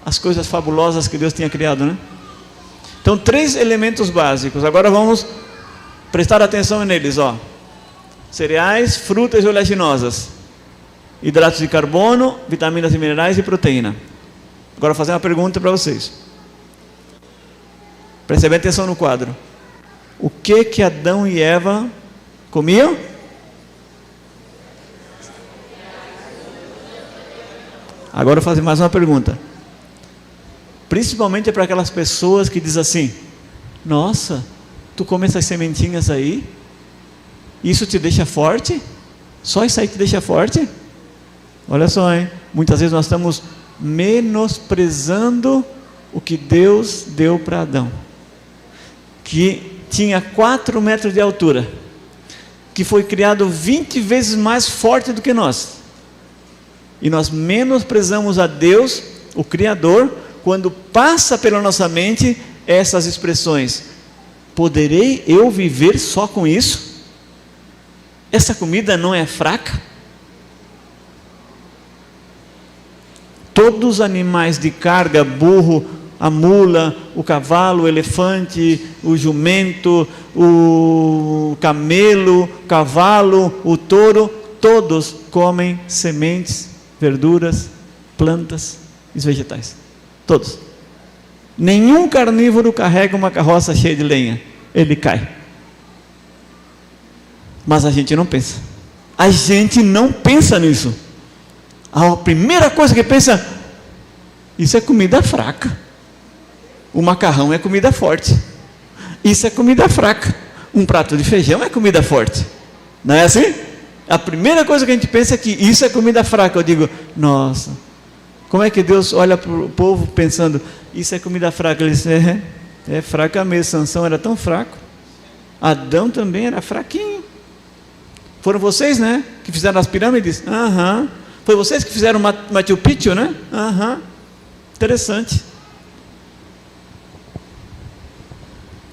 as coisas fabulosas que Deus tinha criado, né? Então, 3 elementos básicos, agora vamos prestar atenção neles, ó. Cereais, frutas e oleaginosas, hidratos de carbono, vitaminas e minerais e proteína. Agora vou fazer uma pergunta para vocês. Prestem bem atenção no quadro. O que Adão e Eva comiam? Agora eu vou fazer mais uma pergunta. Principalmente para aquelas pessoas que dizem assim: nossa, tu come essas sementinhas aí? Isso te deixa forte? Só isso aí te deixa forte? Olha só, hein? Muitas vezes nós estamos menosprezando o que Deus deu para Adão, que tinha 4 metros de altura, que foi criado 20 vezes mais forte do que nós, e nós menosprezamos a Deus, o Criador, quando passa pela nossa mente essas expressões: poderei eu viver só com isso? Essa comida não é fraca? Todos os animais de carga, burro, a mula, o cavalo, o elefante, o jumento, o camelo, o cavalo, o touro, todos comem sementes, verduras, plantas e vegetais. Todos. Nenhum carnívoro carrega uma carroça cheia de lenha, ele cai. Mas a gente não pensa. A gente não pensa nisso. A primeira coisa que pensa: isso é comida fraca. O macarrão é comida forte. Isso é comida fraca. Um prato de feijão é comida forte. Não é assim? A primeira coisa que a gente pensa é que isso é comida fraca. Eu digo: nossa, como é que Deus olha para o povo pensando: isso é comida fraca? Ele diz: é fraca mesmo. Sansão era tão fraco. Adão também era fraquinho. Foram vocês, né, que fizeram as pirâmides? Aham. Foi vocês que fizeram Machu Picchu, né? Aham. Interessante.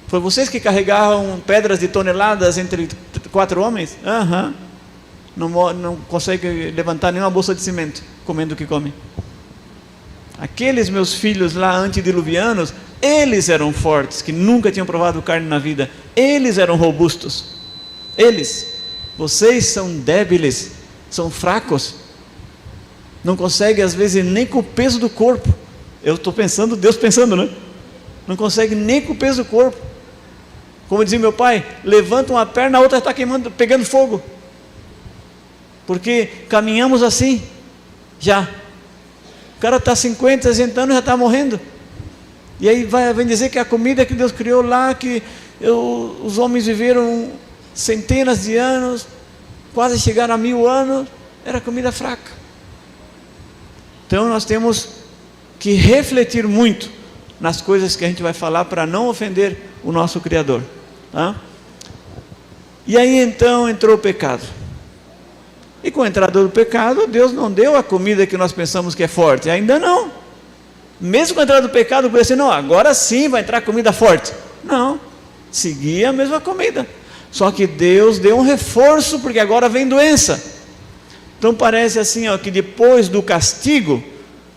Foi vocês que carregaram pedras de toneladas entre 4 homens? Aham. Não consegue levantar nenhuma bolsa de cimento comendo o que come. Aqueles meus filhos lá antediluvianos, eles eram fortes, que nunca tinham provado carne na vida. Eles eram robustos. Eles. Vocês são débiles, são fracos, não conseguem às vezes nem com o peso do corpo. Eu estou pensando, Deus pensando, né? Não consegue nem com o peso do corpo. Como dizia meu pai: levanta uma perna, a outra está queimando, pegando fogo, porque caminhamos assim, já. O cara está 50, 60 anos, já está morrendo, e aí vem dizer que a comida que Deus criou lá, que os homens viveram centenas de anos, quase chegaram a 1000 anos, era comida fraca. Então nós temos que refletir muito nas coisas que a gente vai falar para não ofender o nosso Criador, tá? E aí então entrou o pecado, e com a entrada do pecado, Deus não deu a comida que nós pensamos que é forte, ainda não. Mesmo com a entrada do pecado, podia ser, não, agora sim vai entrar comida forte. Não, seguia a mesma comida. Só que Deus deu um reforço, porque agora vem doença. Então parece assim, ó, que depois do castigo,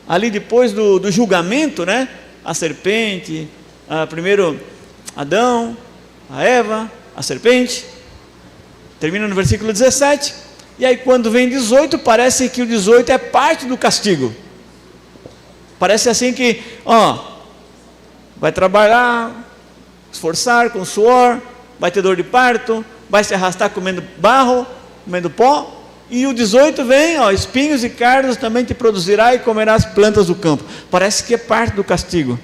ali depois do julgamento, né? A serpente, primeiro Adão, a Eva, a serpente, termina no versículo 17, e aí quando vem 18, parece que o 18 é parte do castigo. Parece assim que, ó, vai trabalhar, esforçar com suor, vai ter dor de parto, vai se arrastar comendo barro, comendo pó, e o 18 vem, ó, espinhos e cardos também te produzirá e comerá as plantas do campo. Parece que é parte do castigo,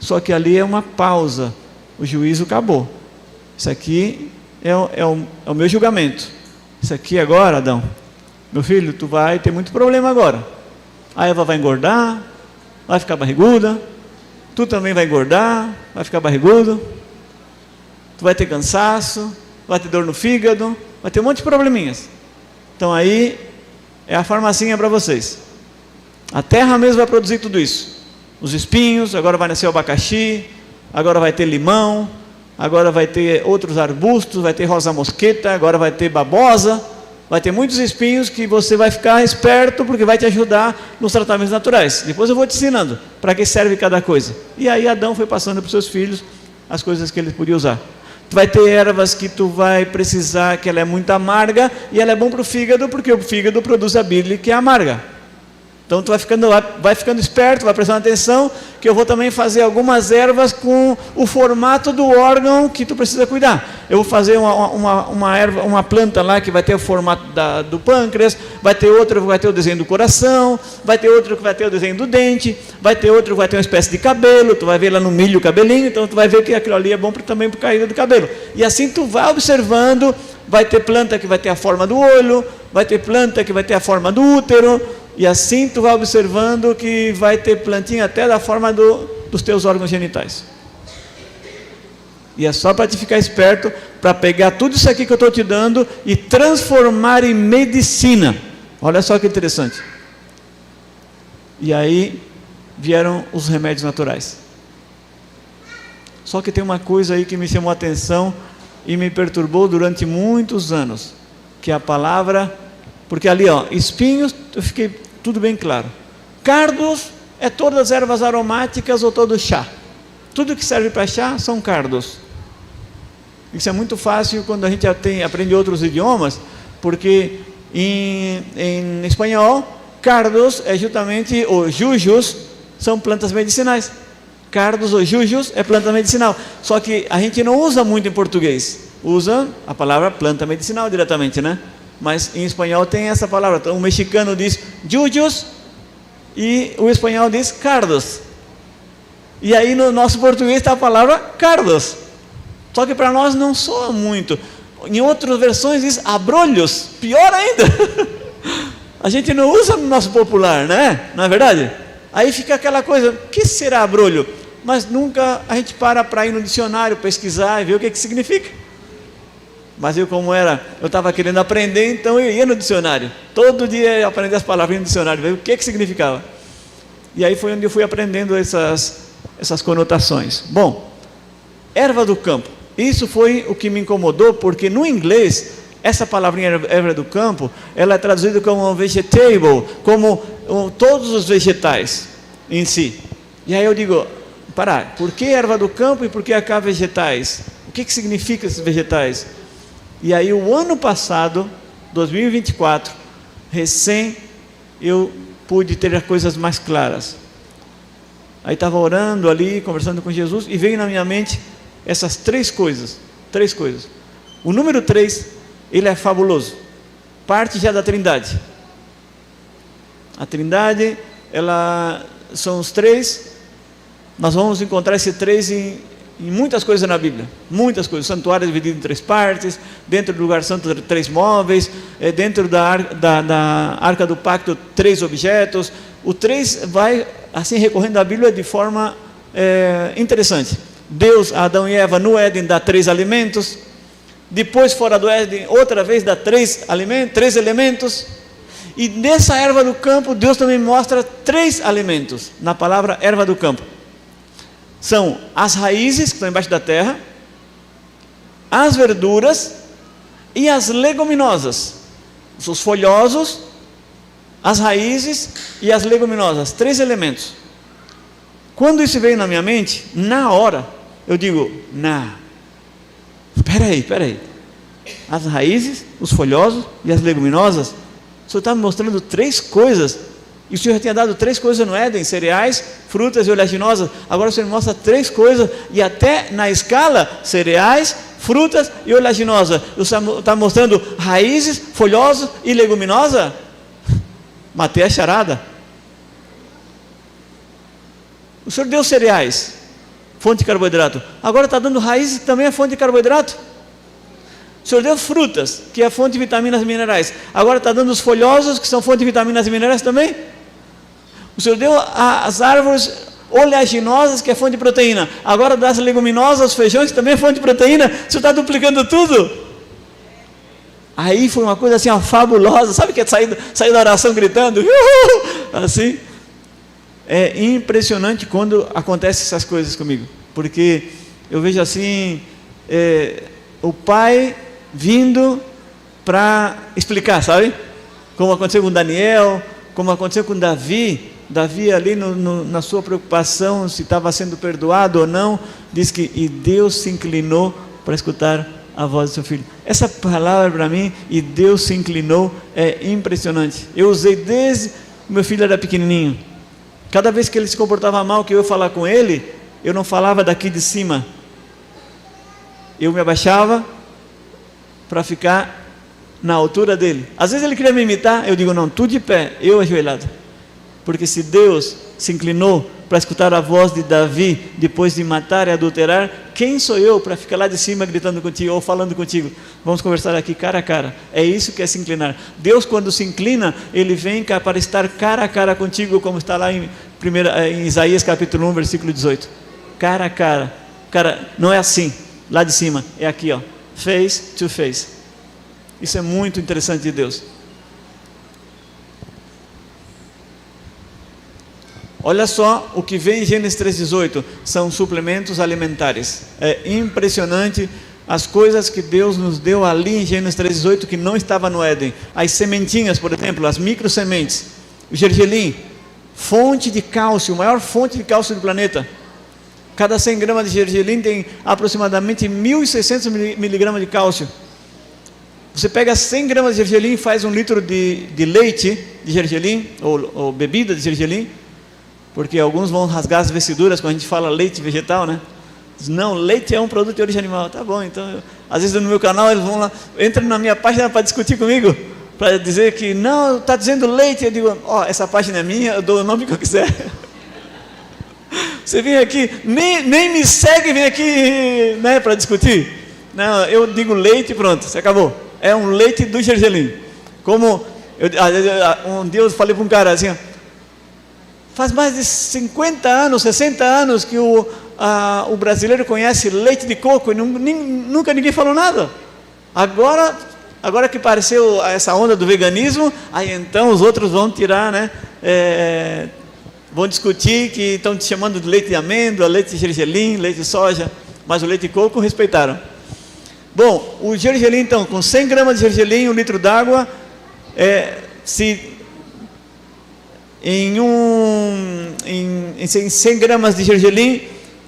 só que ali é uma pausa, o juízo acabou. Isso aqui é o meu julgamento. Isso aqui agora, Adão, meu filho, tu vai ter muito problema agora. A Eva vai engordar, vai ficar barriguda, tu também vai engordar, vai ficar barrigudo, tu vai ter cansaço, vai ter dor no fígado, vai ter um monte de probleminhas. Então aí é a farmacinha para vocês. A terra mesmo vai produzir tudo isso. Os espinhos, agora vai nascer o abacaxi, agora vai ter limão, agora vai ter outros arbustos, vai ter rosa mosqueta, agora vai ter babosa, vai ter muitos espinhos que você vai ficar esperto, porque vai te ajudar nos tratamentos naturais. Depois eu vou te ensinando para que serve cada coisa. E aí Adão foi passando para os seus filhos as coisas que ele podia usar. Tu vai ter ervas que tu vai precisar, que ela é muito amarga, e ela é bom para o fígado, porque o fígado produz a bile que é amarga. Então tu vai ficando esperto, vai prestando atenção, que eu vou também fazer algumas ervas com o formato do órgão que tu precisa cuidar. Eu vou fazer uma erva, uma planta lá que vai ter o formato do pâncreas, vai ter outra que vai ter o desenho do coração, vai ter outra que vai ter o desenho do dente, vai ter outra que vai ter uma espécie de cabelo, tu vai ver lá no milho o cabelinho, então tu vai ver que aquilo ali é bom também para a caída do cabelo. E assim tu vai observando, vai ter planta que vai ter a forma do olho, vai ter planta que vai ter a forma do útero, e assim tu vai observando que vai ter plantinha até da forma dos teus órgãos genitais. E é só para te ficar esperto, para pegar tudo isso aqui que eu estou te dando e transformar em medicina. Olha só que interessante. E aí vieram os remédios naturais. Só que tem uma coisa aí que me chamou a atenção e me perturbou durante muitos anos, que é a palavra, porque ali, ó, espinhos, eu fiquei tudo bem claro. Cardos é todas as ervas aromáticas ou todo chá. Tudo que serve para chá são cardos. Isso é muito fácil quando a gente aprende outros idiomas, porque em espanhol, cardos é justamente, ou jujos, são plantas medicinais. Cardos ou jujos é planta medicinal. Só que a gente não usa muito em português. Usa a palavra planta medicinal diretamente, né? Mas em espanhol tem essa palavra. Então, o mexicano diz jujos e o espanhol diz cardos. E aí no nosso português está a palavra cardos. Só que para nós não soa muito. Em outras versões diz abrolhos, pior ainda. A gente não usa no nosso popular, né? Não é verdade? Aí fica aquela coisa, o que será abrolho? Mas nunca a gente para ir no dicionário, pesquisar e ver o que significa. Mas eu estava querendo aprender, então eu ia no dicionário. Todo dia eu aprendi as palavras no dicionário, ver o que significava. E aí foi onde eu fui aprendendo essas conotações. Bom, erva do campo. Isso foi o que me incomodou, porque no inglês, essa palavrinha erva do campo, ela é traduzida como vegetable, como todos os vegetais em si. E aí eu digo, por que erva do campo e por que acá vegetais? O que significa esses vegetais? E aí o ano passado, 2024, recém eu pude ter as coisas mais claras. Aí estava orando ali, conversando com Jesus, e veio na minha mente essas três coisas. O número 3, ele é fabuloso. Parte já da Trindade. A Trindade, são os 3. Nós vamos encontrar esse 3 em muitas coisas na Bíblia, muitas coisas. O santuário é dividido em 3 partes, dentro do lugar santo 3 móveis, dentro da arca do pacto 3 objetos. O 3 vai assim recorrendo à Bíblia de forma interessante. Deus, Adão e Eva no Éden dá 3 alimentos, depois fora do Éden outra vez dá 3 elementos, E nessa erva do campo, Deus também mostra 3 alimentos, na palavra erva do campo. São as raízes que estão embaixo da terra, as verduras e as leguminosas. Os folhosos, as raízes e as leguminosas, 3 elementos. Quando isso veio na minha mente, na hora, eu digo, espera aí, as raízes, os folhosos e as leguminosas, o Senhor está me mostrando 3 coisas, e o Senhor já tinha dado 3 coisas no Éden, cereais, frutas e oleaginosas, agora o Senhor me mostra 3 coisas, e até na escala, cereais, frutas e oleaginosa, o Senhor está mostrando raízes, folhosos e leguminosa. Matei a charada. O Senhor deu cereais, fonte de carboidrato, agora está dando raízes, que também é fonte de carboidrato. O Senhor deu frutas, que é fonte de vitaminas e minerais, agora está dando os folhosos, que são fonte de vitaminas e minerais também. O Senhor deu as árvores oleaginosas, que é fonte de proteína, agora das leguminosas, os feijões, que também é fonte de proteína. O Senhor está duplicando tudo. Aí foi uma coisa assim, fabulosa. Sabe que é sair da oração gritando? Assim. É impressionante quando acontecem essas coisas comigo, porque eu vejo assim, o Pai vindo para explicar, sabe? Como aconteceu com Daniel, como aconteceu com Davi ali na sua preocupação, se estava sendo perdoado ou não, diz que, e Deus se inclinou para escutar a voz do seu filho. Essa palavra para mim, e Deus se inclinou, é impressionante. Eu usei desde que meu filho era pequenininho. Cada vez que ele se comportava mal, que eu ia falar com ele, eu não falava daqui de cima, eu me abaixava para ficar na altura dele. Às vezes ele queria me imitar, eu digo, não, tu de pé, eu ajoelhado. Porque se Deus se inclinou para escutar a voz de Davi, depois de matar e adulterar, quem sou eu para ficar lá de cima gritando contigo, ou falando contigo? Vamos conversar aqui cara a cara. É isso que é se inclinar. Deus, quando se inclina, Ele vem cá para estar cara a cara contigo, como está lá em Isaías capítulo 1, versículo 18. Cara a cara. Cara, não é assim, lá de cima, é aqui, ó, face to face. Isso é muito interessante de Deus. Olha só o que vem em Gênesis 3,18, são suplementos alimentares. É impressionante as coisas que Deus nos deu ali em Gênesis 3,18 que não estava no Éden. As sementinhas, por exemplo, as microsementes, o gergelim, fonte de cálcio, maior fonte de cálcio do planeta. Cada 100 gramas de gergelim tem aproximadamente 1.600 miligramas de cálcio. Você pega 100 gramas de gergelim e faz 1 litro de leite de gergelim, ou bebida de gergelim, porque alguns vão rasgar as vestiduras quando a gente fala leite vegetal, né? Diz, não, leite é um produto de origem animal. Tá bom, então, às vezes no meu canal eles vão lá, entram na minha página para discutir comigo, para dizer que não, está dizendo leite. Eu digo, essa página é minha, eu dou o nome que eu quiser. Você vem aqui, nem me segue, vem aqui, né, para discutir. Não, eu digo leite e pronto, você acabou. É um leite do gergelim. Como um dia eu falei para um cara assim, faz mais de 50 anos, 60 anos que o brasileiro conhece leite de coco e nunca ninguém falou nada. Agora que apareceu essa onda do veganismo, aí então os outros vão tirar, né? Vão discutir que estão te chamando de leite de amêndoa, leite de gergelim, leite de soja, mas o leite de coco respeitaram. Bom, o gergelim então, com 100 gramas de gergelim, 1 litro d'água, em 100 gramas de gergelim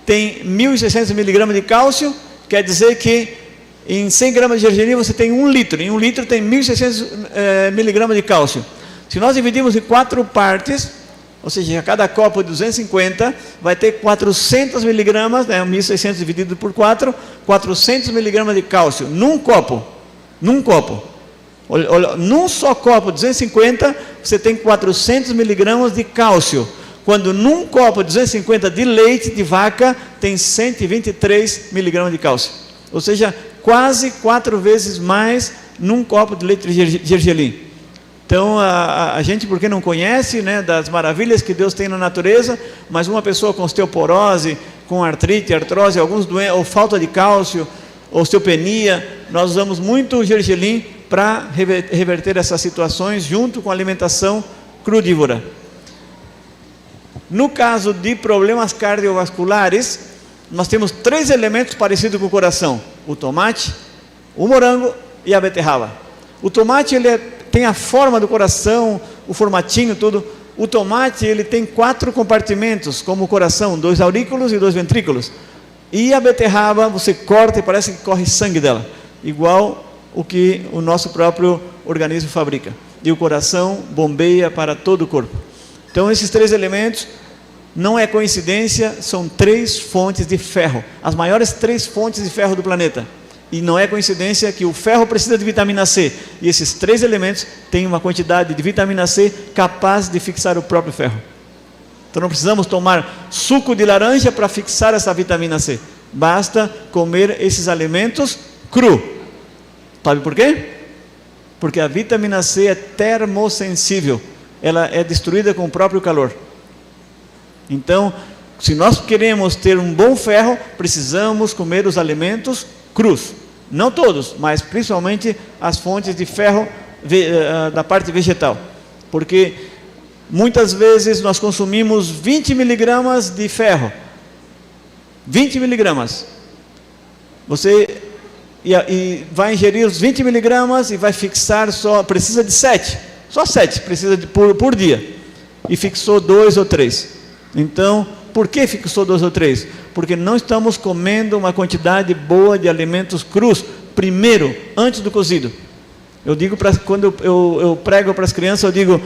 tem 1.600 miligramas de cálcio, quer dizer que em 100 gramas de gergelim você tem 1 litro, em 1 litro tem 1.600 miligramas de cálcio. Se nós dividimos em 4 partes, ou seja, cada copo de 250 vai ter 400 miligramas, né, 1.600 dividido por 4, 400 miligramas de cálcio, num copo. Olha, num só copo de 250, você tem 400 miligramas de cálcio, quando num copo de 250 de leite de vaca, tem 123 miligramas de cálcio, ou seja, quase 4 vezes mais num copo de leite de gergelim. Então, a gente, porque não conhece, né, das maravilhas que Deus tem na natureza, mas uma pessoa com osteoporose, com artrite, artrose, alguns doenças, ou falta de cálcio, osteopenia, nós usamos muito o gergelim para reverter essas situações junto com a alimentação crudívora. No caso de problemas cardiovasculares, nós temos 3 elementos parecidos com o coração: o tomate, o morango e a beterraba. O tomate tem a forma do coração, o formatinho, tudo. O tomate ele tem 4 compartimentos, como o coração, 2 aurículos e 2 ventrículos. E a beterraba, você corta e parece que corre sangue dela, igual o que o nosso próprio organismo fabrica. E o coração bombeia para todo o corpo. Então esses 3 elementos, não é coincidência, são 3 fontes de ferro, as maiores 3 fontes de ferro do planeta. E não é coincidência que o ferro precisa de vitamina C. E esses 3 elementos têm uma quantidade de vitamina C capaz de fixar o próprio ferro. Então não precisamos tomar suco de laranja para fixar essa vitamina C. Basta comer esses alimentos cru. Sabe por quê? Porque a vitamina C é termossensível. Ela é destruída com o próprio calor. Então, se nós queremos ter um bom ferro, precisamos comer os alimentos crus. Não todos, mas principalmente as fontes de ferro da parte vegetal. Porque muitas vezes nós consumimos 20 miligramas de ferro. 20 miligramas. Você e vai ingerir os 20 miligramas e vai fixar precisa de 7. Só 7 precisa por dia. E fixou 2 ou 3. Então, por que fixou 2 ou 3? Porque não estamos comendo uma quantidade boa de alimentos crus, primeiro, antes do cozido. Eu digo, quando eu prego para as crianças, eu digo,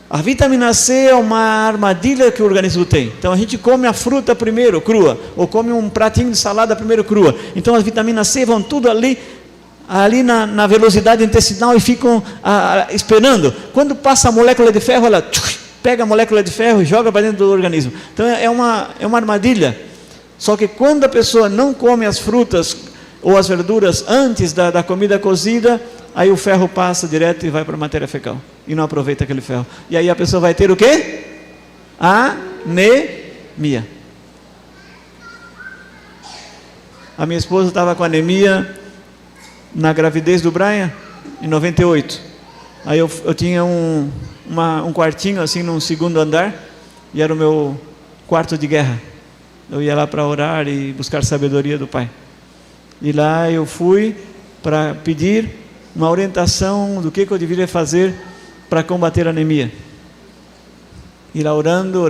a vitamina C é uma armadilha que o organismo tem. Então a gente come a fruta primeiro, crua, ou come um pratinho de salada primeiro, crua. Então as vitaminas C vão tudo ali na velocidade intestinal e ficam esperando. Quando passa a molécula de ferro, ela pega a molécula de ferro e joga para dentro do organismo. Então é uma armadilha. Só que quando a pessoa não come as frutas ou as verduras antes da comida cozida, aí o ferro passa direto e vai para a matéria fecal. E não aproveita aquele ferro. E aí a pessoa vai ter o quê? Anemia. A minha esposa estava com anemia na gravidez do Brian, em 98. Aí eu tinha um quartinho assim num 2º andar, e era o meu quarto de guerra. Eu ia lá para orar e buscar sabedoria do Pai. E lá eu fui para pedir uma orientação do que eu deveria fazer para combater a anemia. E lá orando,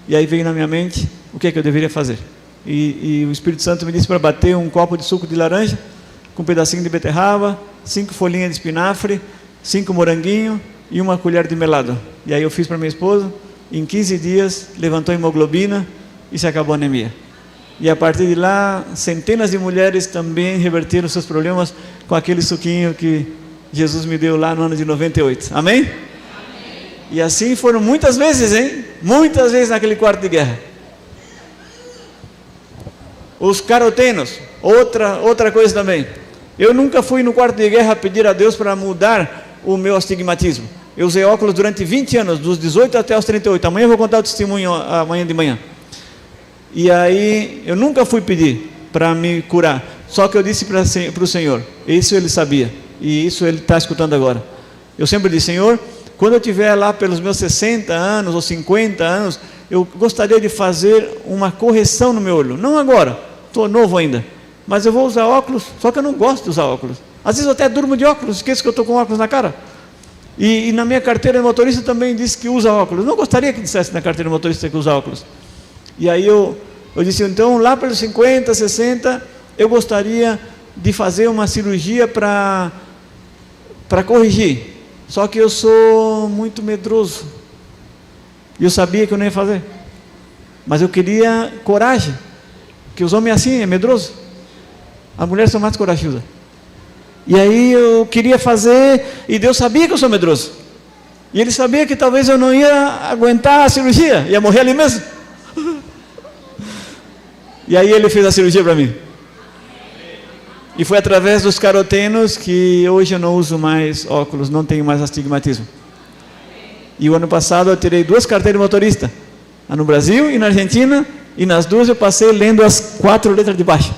e aí veio na minha mente o que eu deveria fazer. E o Espírito Santo me disse para bater um copo de suco de laranja, com um pedacinho de beterraba, 5 folhinhas de espinafre, 5 moranguinhos e 1 colher de melado. E aí eu fiz para minha esposa, em 15 dias levantou a hemoglobina e se acabou a anemia. E a partir de lá, centenas de mulheres também reverteram seus problemas com aquele suquinho que Jesus me deu lá no ano de 98. Amém? Amém. E assim foram muitas vezes, hein? Muitas vezes naquele quarto de guerra. Os carotenos, outra coisa também. Eu nunca fui no quarto de guerra pedir a Deus para mudar o meu astigmatismo. Eu usei óculos durante 20 anos, dos 18 até os 38. Amanhã eu vou contar o testemunho, amanhã de manhã. E aí, eu nunca fui pedir para me curar. Só que eu disse para o Senhor, isso Ele sabia. E isso Ele está escutando agora. Eu sempre disse, Senhor, quando eu estiver lá pelos meus 60 anos ou 50 anos, eu gostaria de fazer uma correção no meu olho. Não agora, estou novo ainda. Mas eu vou usar óculos, só que eu não gosto de usar óculos. Às vezes eu até durmo de óculos, esqueço que eu estou com óculos na cara. E na minha carteira de motorista também disse que usa óculos. Não gostaria que dissesse na carteira de motorista que usa óculos. E aí eu disse, então lá pelos 50, 60, eu gostaria de fazer uma cirurgia para corrigir. Só que eu sou muito medroso. E eu sabia que eu não ia fazer. Mas eu queria coragem. Porque os homens assim, é medroso. As mulheres são mais corajosas. E aí eu queria fazer, e Deus sabia que eu sou medroso. E Ele sabia que talvez eu não ia aguentar a cirurgia, ia morrer ali mesmo. E aí Ele fez a cirurgia para mim. E foi através dos carotenos que hoje eu não uso mais óculos, não tenho mais astigmatismo. E o ano passado eu tirei 2 carteiras de motorista, no Brasil e na Argentina, e nas 2 eu passei lendo as 4 letras de baixo.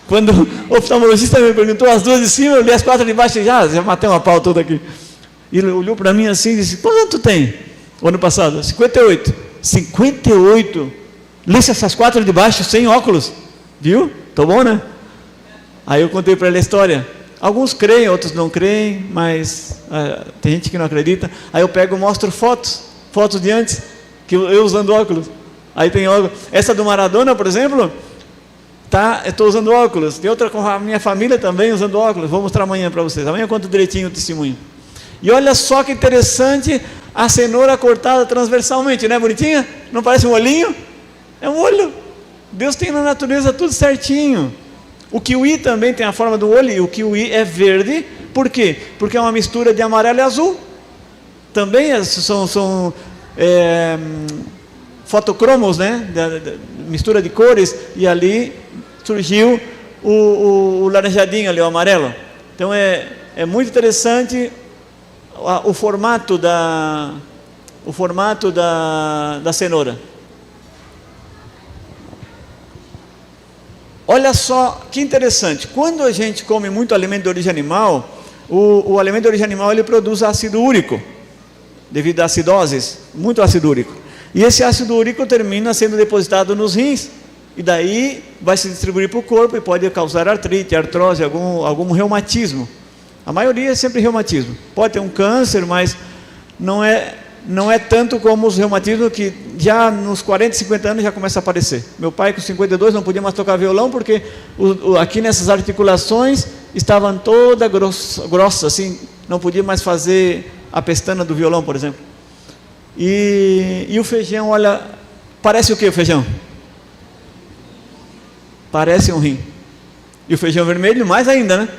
Quando o oftalmologista me perguntou as duas de cima, eu li as 4 de baixo e já matei uma pau toda aqui. E ele olhou para mim assim e disse: quanto tu tem? O ano passado, 58. 58? Lê-se essas 4 de baixo sem óculos. Viu? Tô bom, né? Aí eu contei para ele a história. Alguns creem, outros não creem, mas tem gente que não acredita. Aí eu pego e mostro fotos de antes, que eu usando óculos. Aí tem óculos. Essa do Maradona, por exemplo, tá, eu estou usando óculos. Tem outra com a minha família também usando óculos. Vou mostrar amanhã para vocês. Amanhã eu conto direitinho o testemunho. E olha só que interessante a cenoura cortada transversalmente, não é bonitinha? Não parece um olhinho? É um olho. Deus tem na natureza tudo certinho. O kiwi também tem a forma do olho, e o kiwi é verde. Por quê? Porque é uma mistura de amarelo e azul. Também são fotocromos, né? Mistura de cores, e ali surgiu o laranjadinho ali, o amarelo. Então é muito interessante o formato da cenoura. Olha só que interessante, quando a gente come muito alimento de origem animal, o alimento de origem animal ele produz ácido úrico, devido à acidose, muito ácido úrico. E esse ácido úrico termina sendo depositado nos rins, e daí vai se distribuir para o corpo e pode causar artrite, artrose, algum reumatismo. A maioria é sempre reumatismo. Pode ter um câncer, mas não é tanto como os reumatismos que já nos 40, 50 anos já começa a aparecer. Meu pai com 52 não podia mais tocar violão porque aqui nessas articulações estavam toda grossa, assim, não podia mais fazer a pestana do violão, por exemplo. E o feijão, olha, parece o que o feijão? Parece um rim. E o feijão vermelho mais ainda, né?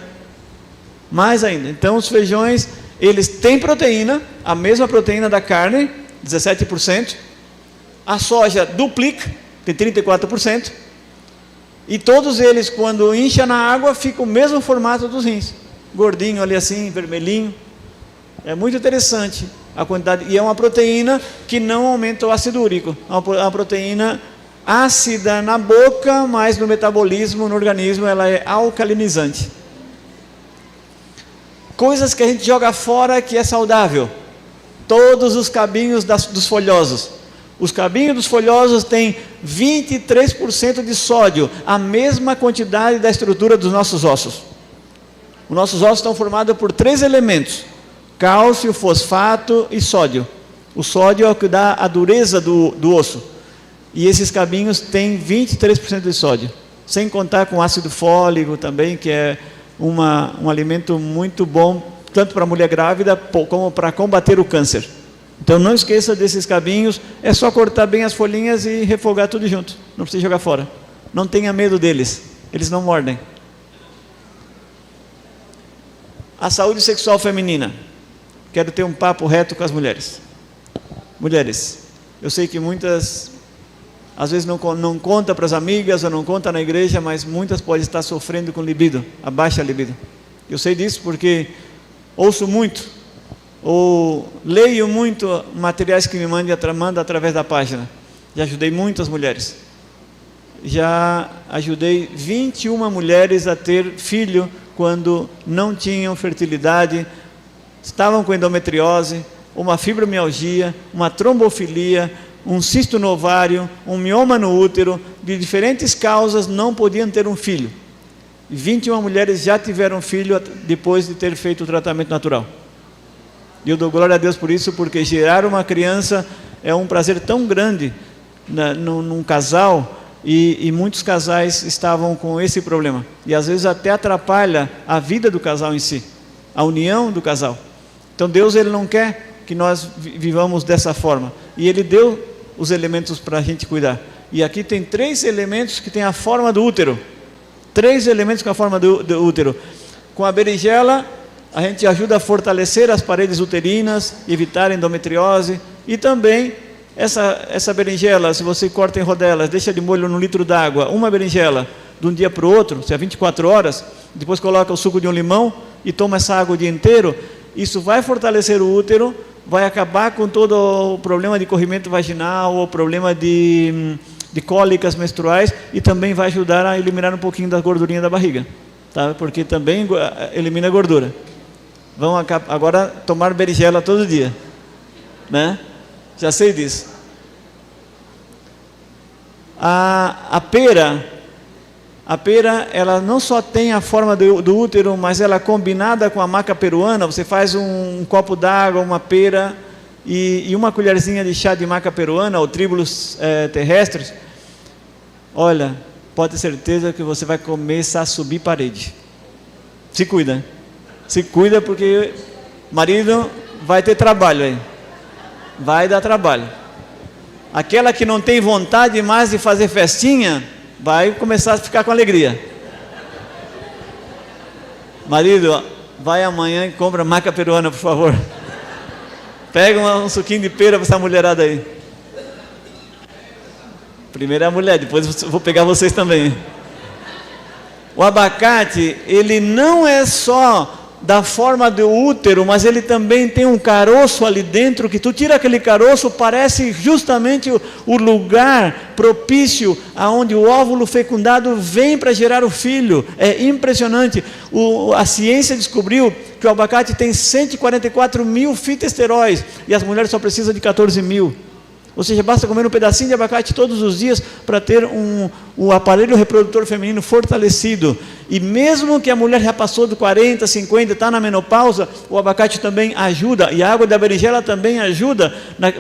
Mais ainda. Então os feijões, eles têm proteína, a mesma proteína da carne, 17%. A soja duplica, tem 34%. E todos eles, quando incha na água, ficam o mesmo formato dos rins. Gordinho ali assim, vermelhinho. É muito interessante a quantidade. E é uma proteína que não aumenta o ácido úrico. É uma proteína ácida na boca, mas no metabolismo, no organismo, ela é alcalinizante. Coisas que a gente joga fora que é saudável. Todos os cabinhos dos folhosos. Os cabinhos dos folhosos têm 23% de sódio, a mesma quantidade da estrutura dos nossos ossos. Os nossos ossos estão formados por 3 elementos: cálcio, fosfato e sódio. O sódio é o que dá a dureza do osso. E esses cabinhos têm 23% de sódio. Sem contar com ácido fólico também, que é um alimento muito bom, tanto para a mulher grávida, como para combater o câncer. Então não esqueça desses cabinhos, é só cortar bem as folhinhas e refogar tudo junto, não precisa jogar fora. Não tenha medo deles, eles não mordem. A saúde sexual feminina. Quero ter um papo reto com as mulheres. Mulheres, eu sei que muitas, às vezes não conta para as amigas, ou não conta na igreja, mas muitas podem estar sofrendo com libido, a baixa libido. Eu sei disso porque ouço muito, ou leio muito materiais que me manda através da página. Já ajudei muitas mulheres. Já ajudei 21 mulheres a ter filho quando não tinham fertilidade, estavam com endometriose, uma fibromialgia, uma trombofilia, um cisto no ovário, um mioma no útero, de diferentes causas não podiam ter um filho. 21 mulheres já tiveram filho depois de ter feito o tratamento natural. E eu dou glória a Deus por isso, porque gerar uma criança é um prazer tão grande num casal, e muitos casais estavam com esse problema. E às vezes até atrapalha a vida do casal em si, a união do casal. Então Deus, Ele não quer que nós vivamos dessa forma. E Ele deu os elementos para a gente cuidar. E aqui tem 3 elementos que têm a forma do útero. 3 elementos com a forma do útero. Com a berinjela, a gente ajuda a fortalecer as paredes uterinas, evitar endometriose. E também, essa berinjela, se você corta em rodelas, deixa de molho no litro d'água, uma berinjela, de um dia para o outro, se é 24 horas, depois coloca o suco de um limão e toma essa água o dia inteiro, isso vai fortalecer o útero, vai acabar com todo o problema de corrimento vaginal, o problema de de cólicas menstruais e também vai ajudar a eliminar um pouquinho da gordurinha da barriga, tá? Porque também elimina a gordura. Vão agora tomar berinjela todo dia, né? Já sei disso. A pera, ela não só tem a forma do útero, mas ela combinada com a maca peruana, você faz um copo d'água, uma pera e uma colherzinha de chá de maca peruana, ou tríbulos terrestres. Olha, pode ter certeza que você vai começar a subir parede. Se cuida. Se cuida, porque marido vai ter trabalho aí. Vai dar trabalho. Aquela que não tem vontade mais de fazer festinha, vai começar a ficar com alegria. Marido, vai amanhã e compra maca peruana, por favor. Pega um suquinho de pera para essa mulherada aí. Primeiro é a mulher, depois vou pegar vocês também. O abacate, ele não é só da forma do útero, mas ele também tem um caroço ali dentro, que tu tira aquele caroço, parece justamente o lugar propício aonde o óvulo fecundado vem para gerar o filho. É impressionante. A ciência descobriu que o abacate tem 144 mil fitoesteróis e as mulheres só precisam de 14 mil. Ou seja, basta comer um pedacinho de abacate todos os dias para ter o aparelho reprodutor feminino fortalecido. E mesmo que a mulher já passou de 40, 50, está na menopausa, o abacate também ajuda. E a água da berinjela também ajuda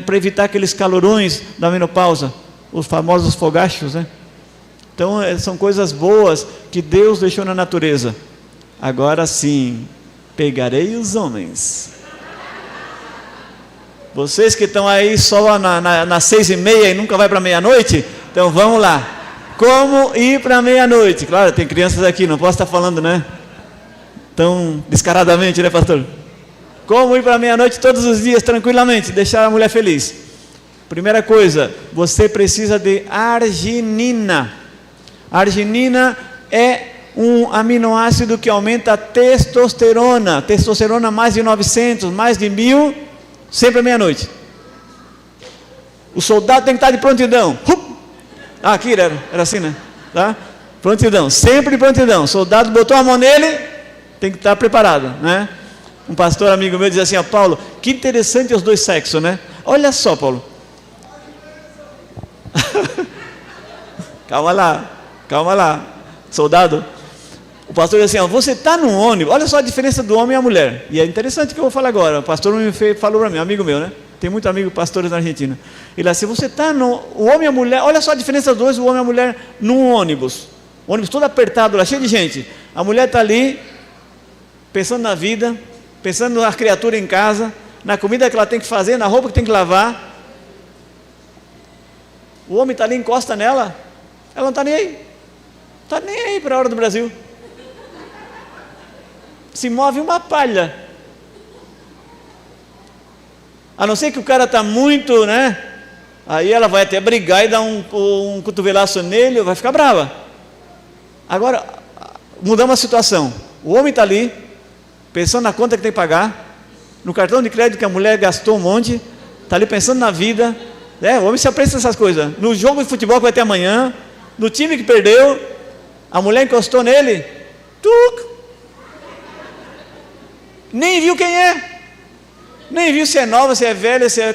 para evitar aqueles calorões da menopausa, os famosos fogachos, né? Então, são coisas boas que Deus deixou na natureza. Agora sim, pegarei os homens. Vocês que estão aí só nas 6:30 e nunca vai para meia-noite, então vamos lá. Como ir para meia-noite? Claro, tem crianças aqui, não posso estar falando, né? Tão descaradamente, né, pastor? Como ir para meia-noite todos os dias, tranquilamente, deixar a mulher feliz? Primeira coisa, você precisa de arginina. Arginina é um aminoácido que aumenta a testosterona. Testosterona mais de 900, mais de 1000, sempre à meia-noite. O soldado tem que estar de prontidão. Aqui era assim, né? Tá? Prontidão, sempre de prontidão. O soldado botou a mão nele, tem que estar preparado, né? Um pastor amigo meu dizia assim: ó, Paulo, que interessante os dois sexos, né? Olha só, Paulo. Calma lá, soldado. O pastor disse assim: ó, você está num ônibus, olha só a diferença do homem e a mulher. E é interessante o que eu vou falar agora. O pastor falou para mim, amigo meu, né? Tem muito amigo pastores na Argentina. Ele disse assim: você está o homem e a mulher, olha só a diferença dos dois, o homem e a mulher num ônibus. O ônibus todo apertado lá, cheio de gente. A mulher está ali, pensando na vida, pensando na criatura em casa, na comida que ela tem que fazer, na roupa que tem que lavar. O homem está ali, encosta nela, ela não está nem aí. Está nem aí para a hora do Brasil. Se move uma palha. A não ser que o cara está muito, né? Aí ela vai até brigar e dar um cotovelaço nele, vai ficar brava. Agora, mudamos a situação. O homem está ali, pensando na conta que tem que pagar, no cartão de crédito que a mulher gastou um monte, está ali pensando na vida. O homem se apressa nessas coisas. No jogo de futebol que vai ter amanhã, no time que perdeu, a mulher encostou nele, nem viu quem é. Nem viu se é nova, se é velha, se é,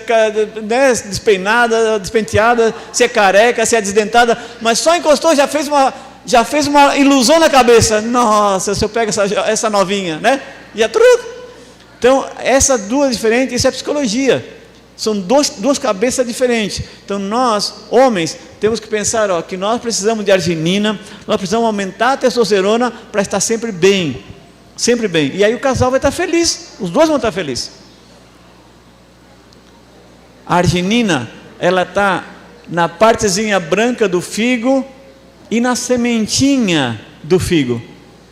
né, despeinada, despenteada, se é careca, se é desdentada, mas só encostou, já fez uma ilusão na cabeça. Nossa, se eu pego essa novinha, né? Já Então, essas duas diferentes, isso é psicologia. São duas cabeças diferentes. Então, nós, homens, temos que pensar que nós precisamos de arginina, nós precisamos aumentar a testosterona para estar sempre bem. Sempre bem. E aí o casal vai estar feliz, os dois vão estar felizes. A arginina, ela está na partezinha branca do figo e na sementinha do figo.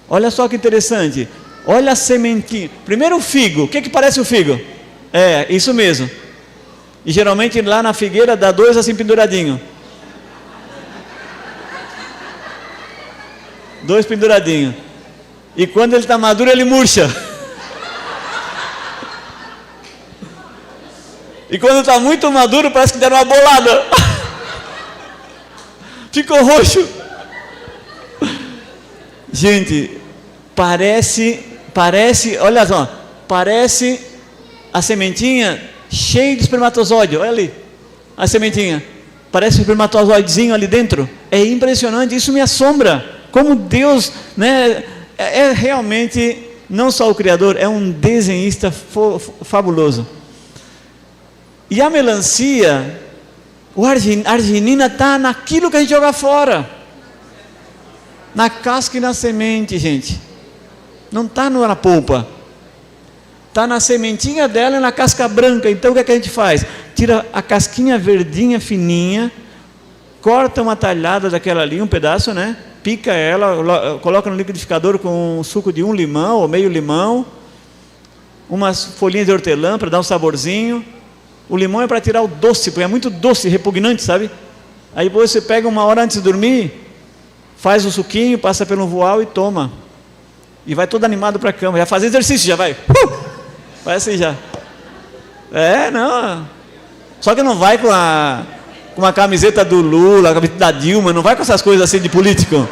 Olha só que interessante. Olha a sementinha. Primeiro o figo. O que parece o figo? É, isso mesmo. E geralmente lá na figueira dá 2 assim penduradinho. 2 penduradinho. E quando ele está maduro, ele murcha. E quando está muito maduro, parece que deram uma bolada. ficou roxo. Gente, parece, olha só, parece a sementinha cheia de espermatozoide. Olha ali, a sementinha. Parece um espermatozoidezinho ali dentro. É impressionante, isso me assombra. Como Deus, né, é realmente, não só o Criador, é um desenhista fabuloso. E a melancia, a arginina está naquilo que a gente joga fora. Na casca e na semente, gente. Não está na polpa. Está na sementinha dela e na casca branca. Então o que é que a gente faz? Tira a casquinha verdinha, fininha, corta uma talhada daquela ali, um pedaço, né? Pica ela, coloca no liquidificador com um suco de 1 limão ou meio limão, umas folhinhas de hortelã para dar um saborzinho. O limão é para tirar o doce, porque é muito doce, repugnante, sabe? Aí depois você pega 1 hora antes de dormir, faz o suquinho, passa pelo voal e toma. E vai todo animado para a cama, já faz exercício, já vai. Vai assim já. Não. Só que não vai com uma camiseta do Lula, a camiseta da Dilma, não vai com essas coisas assim de político,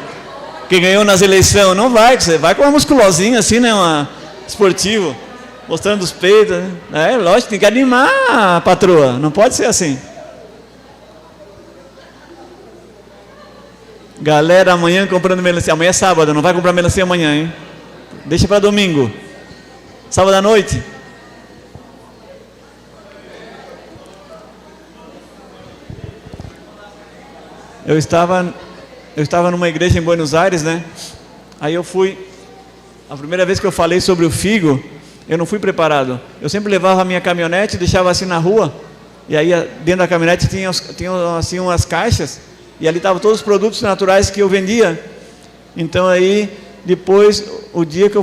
que ganhou nas eleições, não vai, você vai com uma musculosinha assim, né, uma esportivo, mostrando os peitos, né? Lógico, tem que animar, patroa, não pode ser assim. Galera, amanhã comprando melancia, amanhã é sábado, não vai comprar melancia amanhã, hein? Deixa para domingo, sábado à noite. Eu estava numa igreja em Buenos Aires, né? Aí eu fui, a primeira vez que eu falei sobre o figo, eu não fui preparado. Eu sempre levava a minha caminhonete, deixava assim na rua, e aí dentro da caminhonete tinha assim umas caixas, e ali estavam todos os produtos naturais que eu vendia. Então aí, depois,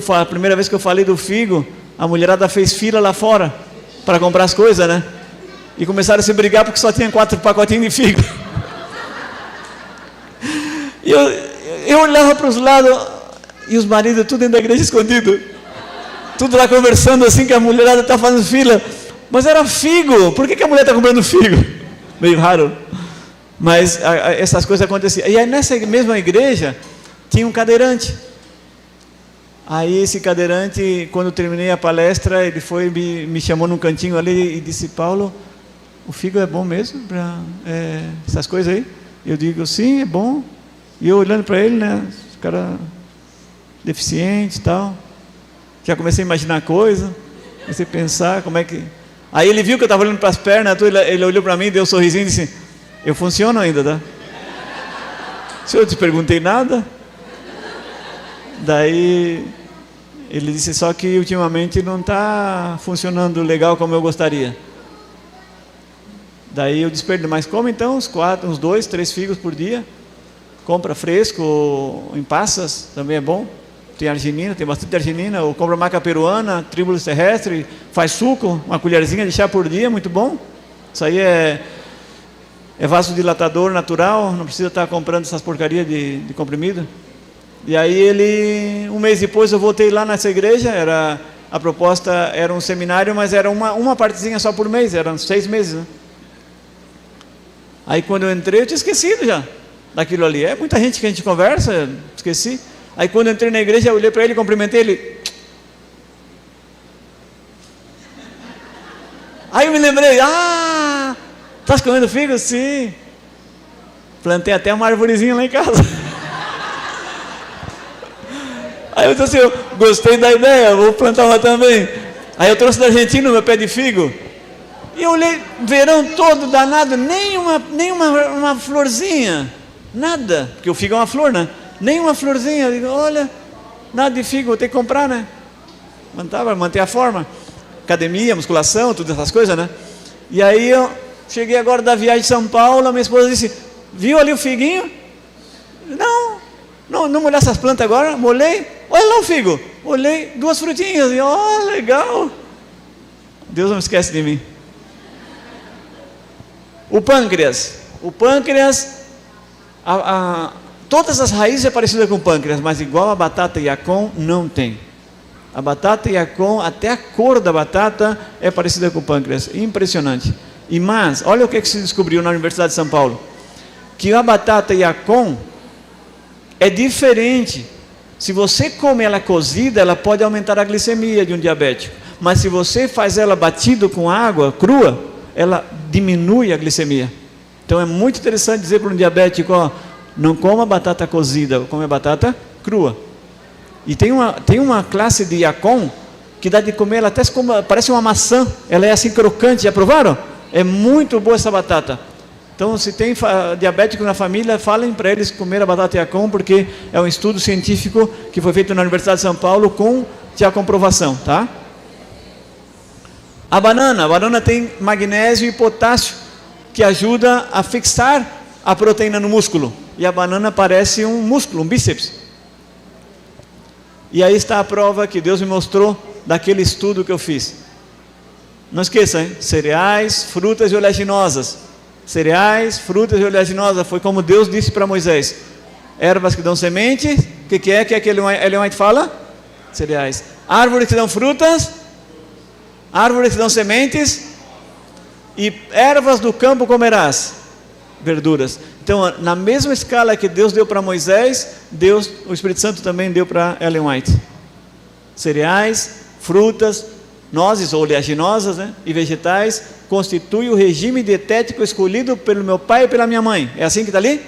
a primeira vez que eu falei do figo, a mulherada fez fila lá fora, para comprar as coisas, né? E começaram a se brigar porque só tinha 4 pacotinhos de figo. E eu olhava para os lados, e os maridos tudo dentro da igreja escondido, tudo lá conversando assim, que a mulherada está fazendo fila, mas era figo. Por que a mulher está comprando figo? Meio raro, mas essas coisas aconteciam. E aí nessa mesma igreja tinha um cadeirante. Aí esse cadeirante, quando eu terminei a palestra, ele foi me chamou num cantinho ali e disse: Paulo, o figo é bom mesmo para essas coisas aí? Eu digo: sim, é bom. E eu olhando para ele, né, o cara deficiente e tal, já comecei a imaginar coisa, comecei a pensar como é que... Aí ele viu que eu estava olhando para as pernas, ele olhou para mim, deu um sorrisinho e disse: eu funciono ainda, tá? Se eu te perguntei nada. Daí ele disse: só que ultimamente não está funcionando legal como eu gostaria. Daí eu disse: mas como então? Uns 2, 3 figos por dia. Compra fresco, em passas, também é bom. Tem arginina, tem bastante arginina. Ou compra maca peruana, tribulus terrestre, faz suco, uma colherzinha de chá por dia, muito bom. Isso aí é vasodilatador natural, não precisa estar comprando essas porcarias de comprimido. E aí um mês depois eu voltei lá nessa igreja, a proposta era um seminário, mas era uma partezinha só por mês, eram 6 meses, né? Aí quando eu entrei, eu tinha esquecido já daquilo ali. É muita gente que a gente conversa, esqueci. Aí quando eu entrei na igreja, eu olhei para ele, cumprimentei ele. Aí eu me lembrei: estás comendo figo? Sim. Plantei até uma arvorezinha lá em casa. Aí eu disse: eu gostei da ideia, vou plantar uma também. Aí eu trouxe da Argentina o meu pé de figo. E eu olhei, verão todo danado, nem uma florzinha, nada, porque o figo é uma flor, né? Nem uma florzinha. Eu digo: olha, nada de figo, vou ter que comprar, né? Manter a forma, academia, musculação, todas essas coisas, né? E aí eu cheguei agora da viagem de São Paulo, a minha esposa disse: viu ali o figuinho? Não molhar essas plantas agora? Molhei, olha lá o figo. Olhei, 2 frutinhas, e legal. Deus não esquece de mim. O pâncreas, todas as raízes é parecida com o pâncreas, mas igual a batata Yacon não tem. A batata Yacon, até a cor da batata é parecida com o pâncreas, impressionante. Mas, olha o que se descobriu na Universidade de São Paulo. que a batata Yacon é diferente. Se você come ela cozida, ela pode aumentar a glicemia de um diabético. Mas se você faz ela batido com água crua, ela diminui a glicemia. Então é muito interessante dizer para um diabético, ó, não coma batata cozida, come batata crua. E tem uma classe de Yacon que dá de comer, ela até parece uma maçã, ela é assim crocante, já provaram? É muito boa essa batata. Então, se tem diabético na família, falem para eles comer a batata Yacon, porque é um estudo científico que foi feito na Universidade de São Paulo com a comprovação, tá? A banana tem magnésio e potássio, que ajuda a fixar a proteína no músculo. E a banana parece um músculo, um bíceps. E aí está a prova que Deus me mostrou daquele estudo que eu fiz. Não esqueça, hein? Cereais, frutas e oleaginosas. Cereais, frutas e oleaginosas. Foi como Deus disse para Moisés. Ervas que dão semente. O que é que Ellen White fala? Cereais. Árvores que dão frutas. Árvores que dão sementes. E ervas do campo comerás. Verduras. Então, na mesma escala que Deus deu para Moisés, o Espírito Santo também deu para Ellen White. Cereais, frutas, nozes ou oleaginosas, né, e vegetais, constitui o regime dietético escolhido pelo meu pai e pela minha mãe. É assim que está ali?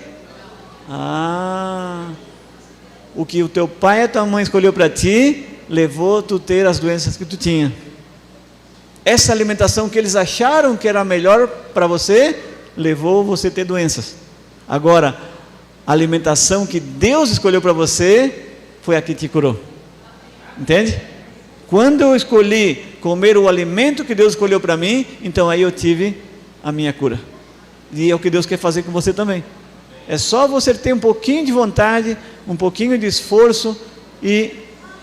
O que o teu pai e a tua mãe escolheu para ti, levou tu ter as doenças que tu tinha. Essa alimentação que eles acharam que era melhor para você, levou você a ter doenças. Agora, a alimentação que Deus escolheu para você, foi a que te curou. Entende? Quando eu escolhi comer o alimento que Deus escolheu para mim, então aí eu tive a minha cura. E é o que Deus quer fazer com você também. É só você ter um pouquinho de vontade, um pouquinho de esforço e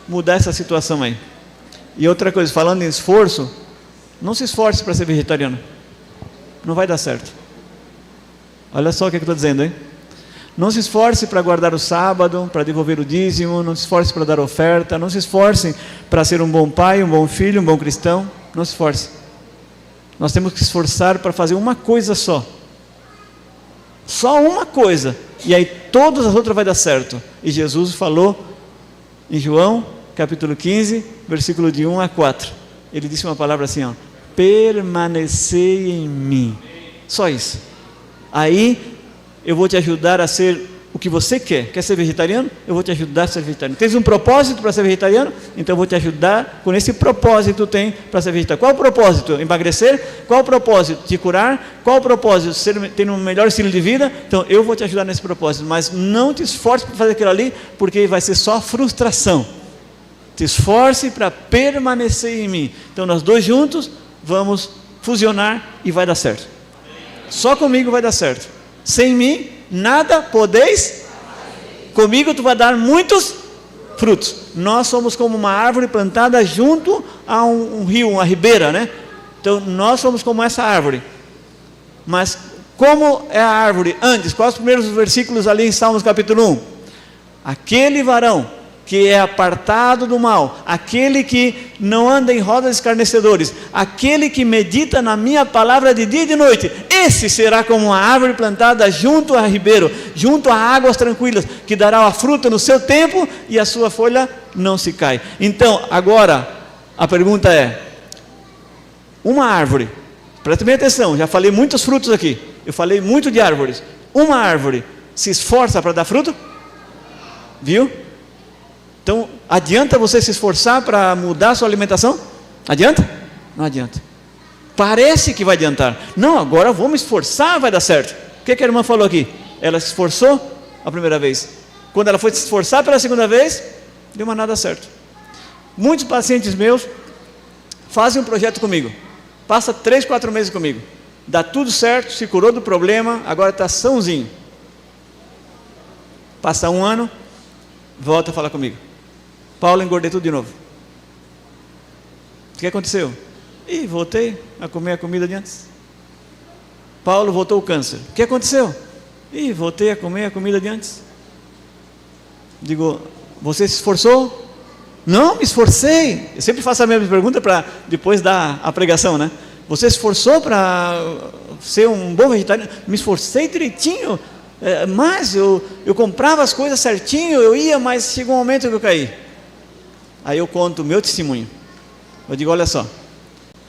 mudar essa situação aí. E outra coisa, falando em esforço, não se esforce para ser vegetariano. Não vai dar certo. Olha só o que eu estou dizendo, hein? Não se esforce para guardar o sábado, para devolver o dízimo, não se esforce para dar oferta, não se esforce para ser um bom pai, um bom filho, um bom cristão, não se esforce. Nós temos que se esforçar para fazer uma coisa só. Só uma coisa, e aí todas as outras vai dar certo. E Jesus falou em João, capítulo 15, versículo de 1 a 4. Ele disse uma palavra assim, ó: permanecei em mim. Só isso. Aí eu vou te ajudar a ser o que você quer. Quer ser vegetariano? Eu vou te ajudar a ser vegetariano. Tens um propósito para ser vegetariano? Então eu vou te ajudar com esse propósito que tu tem para ser vegetariano. Qual o propósito? Emagrecer? Qual o propósito? Te curar? Qual o propósito? Ter um melhor estilo de vida? Então eu vou te ajudar nesse propósito. Mas não te esforce para fazer aquilo ali, porque vai ser só frustração. Te esforce para permanecer em mim. Então nós dois juntos vamos fusionar e vai dar certo. Só comigo vai dar certo. Sem mim, nada podeis. Comigo tu vai dar muitos frutos. Nós somos como uma árvore plantada junto a um rio, uma ribeira, né? Então nós somos como essa árvore. Mas como é a árvore? Antes, quais os primeiros versículos ali em Salmos capítulo 1? Aquele varão que é apartado do mal, aquele que não anda em rodas de escarnecedores, aquele que medita na minha palavra de dia e de noite, esse será como uma árvore plantada junto a ribeiro, junto a águas tranquilas, que dará a fruta no seu tempo e a sua folha não se cai. Então, agora, a pergunta é, uma árvore, preste bem atenção, já falei muitos frutos aqui, eu falei muito de árvores, uma árvore se esforça para dar fruto? Viu? Então, adianta você se esforçar para mudar a sua alimentação? Adianta? Não adianta. Parece que vai adiantar. Não, agora eu vou me esforçar, vai dar certo. O que a irmã falou aqui? Ela se esforçou a primeira vez. Quando ela foi se esforçar pela segunda vez, deu uma nada certo. Muitos pacientes meus fazem um projeto comigo. Passa 3, 4 meses comigo. Dá tudo certo, se curou do problema, agora está sãozinho. Passa 1 ano, volta a falar comigo. Paulo, engordei tudo de novo. O que aconteceu? Voltei a comer a comida de antes. Paulo, voltou o câncer. O que aconteceu? Voltei a comer a comida de antes. Digo, você se esforçou? Não, me esforcei. Eu sempre faço a mesma pergunta para depois dar a pregação, né? Você se esforçou para ser um bom vegetariano? Me esforcei direitinho. Mas eu comprava as coisas certinho, eu ia, mas chegou um momento que eu caí. Aí eu conto o meu testemunho. Eu digo, olha só,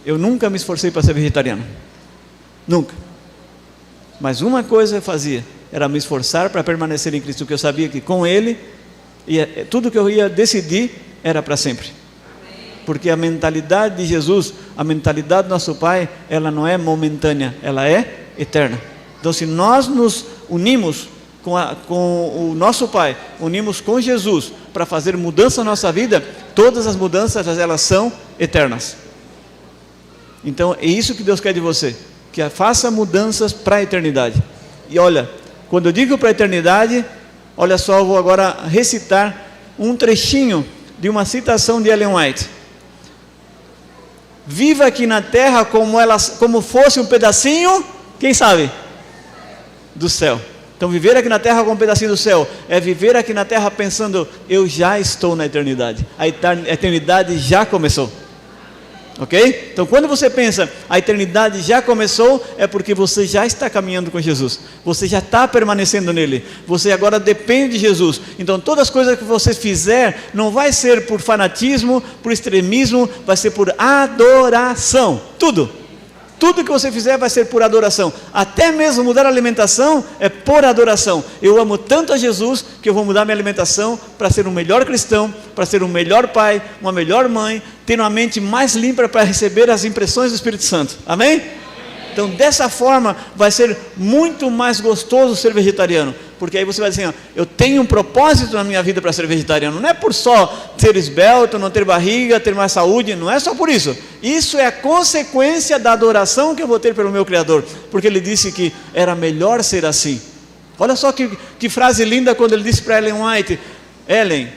eu nunca me esforcei para ser vegetariano. Nunca. Mas uma coisa eu fazia, era me esforçar para permanecer em Cristo, porque eu sabia que com Ele, tudo que eu ia decidir era para sempre. Porque a mentalidade de Jesus, a mentalidade do nosso Pai, ela não é momentânea, ela é eterna. Então, se nós nos unimos com o nosso Pai, unimos com Jesus para fazer mudança na nossa vida, todas as mudanças elas são eternas. Então é isso que Deus quer de você, que faça mudanças para a eternidade. E olha, quando eu digo para a eternidade, olha só, eu vou agora recitar um trechinho de uma citação de Ellen White. Viva aqui na terra como fosse um pedacinho, quem sabe? Do céu. Então viver aqui na terra como um pedacinho do céu, é viver aqui na terra pensando, eu já estou na eternidade, a eternidade já começou. Ok? Então quando você pensa, a eternidade já começou, é porque você já está caminhando com Jesus, você já está permanecendo nele, você agora depende de Jesus. Então todas as coisas que você fizer, não vai ser por fanatismo, por extremismo, vai ser por adoração, tudo que você fizer vai ser por adoração, até mesmo mudar a alimentação é por adoração. Eu amo tanto a Jesus, que eu vou mudar minha alimentação para ser um melhor cristão, para ser um melhor pai, uma melhor mãe, ter uma mente mais limpa para receber as impressões do Espírito Santo, amém? Então dessa forma vai ser muito mais gostoso ser vegetariano, porque aí você vai dizer assim, eu tenho um propósito na minha vida para ser vegetariano, não é por só ser esbelto, não ter barriga, ter mais saúde, não é só por isso. Isso é a consequência da adoração que eu vou ter pelo meu Criador, porque Ele disse que era melhor ser assim. Olha só que frase linda quando Ele disse para Ellen White, Ellen,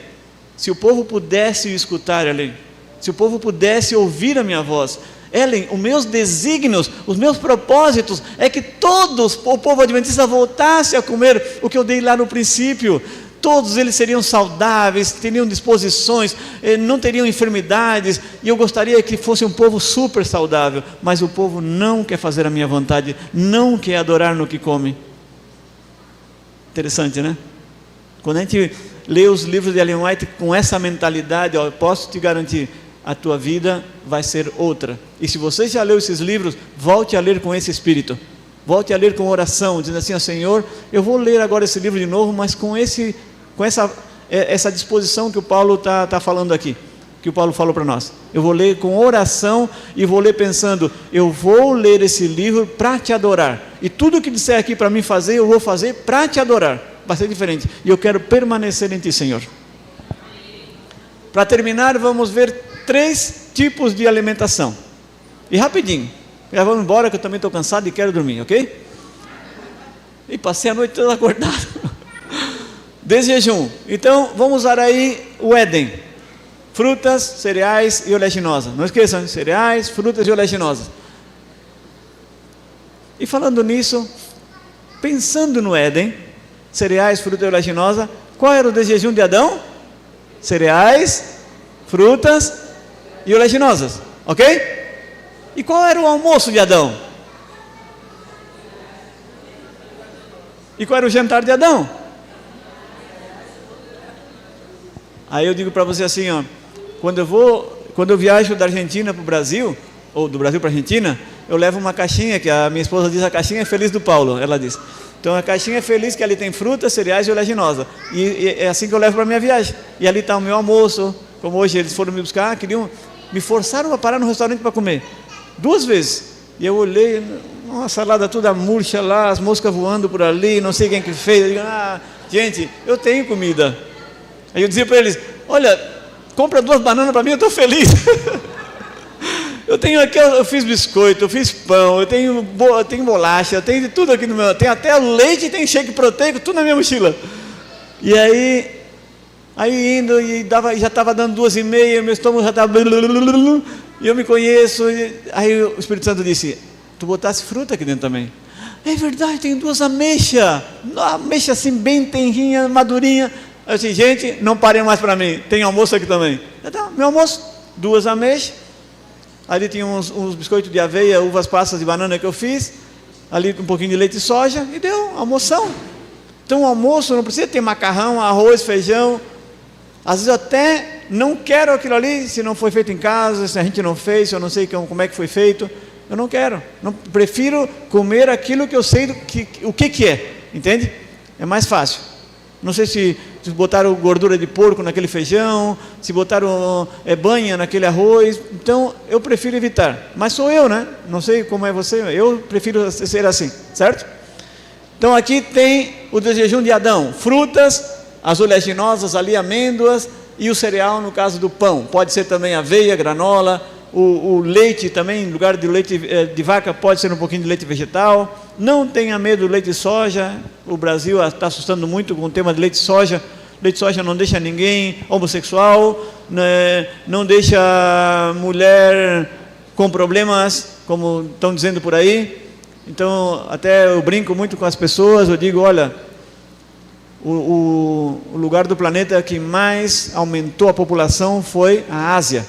se o povo pudesse escutar, Ellen, se o povo pudesse ouvir a minha voz, Ellen, os meus desígnios, os meus propósitos é que todos, o povo adventista voltasse a comer o que eu dei lá no princípio. Todos eles seriam saudáveis, teriam disposições, não teriam enfermidades, e eu gostaria que fosse um povo super saudável, mas o povo não quer fazer a minha vontade, não quer adorar no que come. Interessante, né? Quando a gente lê os livros de Ellen White com essa mentalidade, eu posso te garantir, a tua vida vai ser outra. E se você já leu esses livros, volte a ler com esse espírito, volte a ler com oração, dizendo assim, Senhor, eu vou ler agora esse livro de novo, mas com essa disposição que o Paulo está falando aqui, que o Paulo falou para nós. Eu vou ler com oração e vou ler pensando, eu vou ler esse livro para te adorar, e tudo que disser aqui para mim fazer, eu vou fazer para te adorar. Vai ser diferente, e eu quero permanecer em ti, Senhor. Para terminar, vamos ver 3 tipos de alimentação. E rapidinho, já vamos embora que eu também estou cansado e quero dormir, ok? E passei a noite toda acordado. Desde jejum. Então vamos usar aí o Éden: frutas, cereais e oleaginosas. Não esqueçam, cereais, frutas e oleaginosas. E falando nisso, pensando no Éden, cereais, frutas e oleaginosa, qual era o desjejum de Adão? Cereais, frutas e oleaginosas, ok? E qual era o almoço de Adão? E qual era o jantar de Adão? Aí eu digo para você assim, ó, quando eu viajo da Argentina para o Brasil, ou do Brasil para a Argentina, eu levo uma caixinha, que a minha esposa diz, a caixinha é feliz do Paulo, ela diz. Então a caixinha é feliz, que ali tem frutas, cereais e oleaginosa, e é assim que eu levo para a minha viagem. E ali está o meu almoço, como hoje eles foram me buscar, me forçaram a parar no restaurante para comer, 2 vezes, e eu olhei, uma salada toda murcha lá, as moscas voando por ali, não sei quem que fez, eu digo, gente, eu tenho comida. Aí eu dizia para eles, olha, compra 2 bananas para mim, eu estou feliz. Eu tenho aqui, eu fiz biscoito, eu fiz pão, eu tenho bolacha, eu tenho de tudo aqui no meu, tem até leite e tem shake proteico, tudo na minha mochila. E aí indo, e já estava dando 2h30, meu estômago já estava, e eu me conheço, aí o Espírito Santo disse, tu botasse fruta aqui dentro também. É verdade, tem 2 ameixas, ameixa assim bem tenrinha, madurinha. Eu disse, gente, não parem mais para mim, tem almoço aqui também. Então, meu almoço, 2 ameixas, ali tinha uns biscoitos de aveia, uvas passas e banana que eu fiz, ali um pouquinho de leite de soja, e deu almoção. Então o almoço não precisa ter macarrão, arroz, feijão. Às vezes eu até não quero aquilo ali, se não foi feito em casa, se a gente não fez, se eu não sei como é que foi feito. Eu não quero, prefiro comer aquilo que eu sei o que é, entende? É mais fácil. Não sei se botaram gordura de porco naquele feijão, se botaram banha naquele arroz, então eu prefiro evitar. Mas sou eu, né? Não sei como é você, eu prefiro ser assim, certo? Então aqui tem o jejum de Adão: frutas, as oleaginosas ali, amêndoas, e o cereal no caso do pão. Pode ser também aveia, granola, o leite também, em lugar de leite de vaca, pode ser um pouquinho de leite vegetal. Não tenha medo do leite de soja. O Brasil está assustando muito com o tema de leite de soja. Leite de soja não deixa ninguém homossexual, né? Não deixa mulher com problemas, como estão dizendo por aí. Então, até eu brinco muito com as pessoas, eu digo, olha, o lugar do planeta que mais aumentou a população foi a Ásia.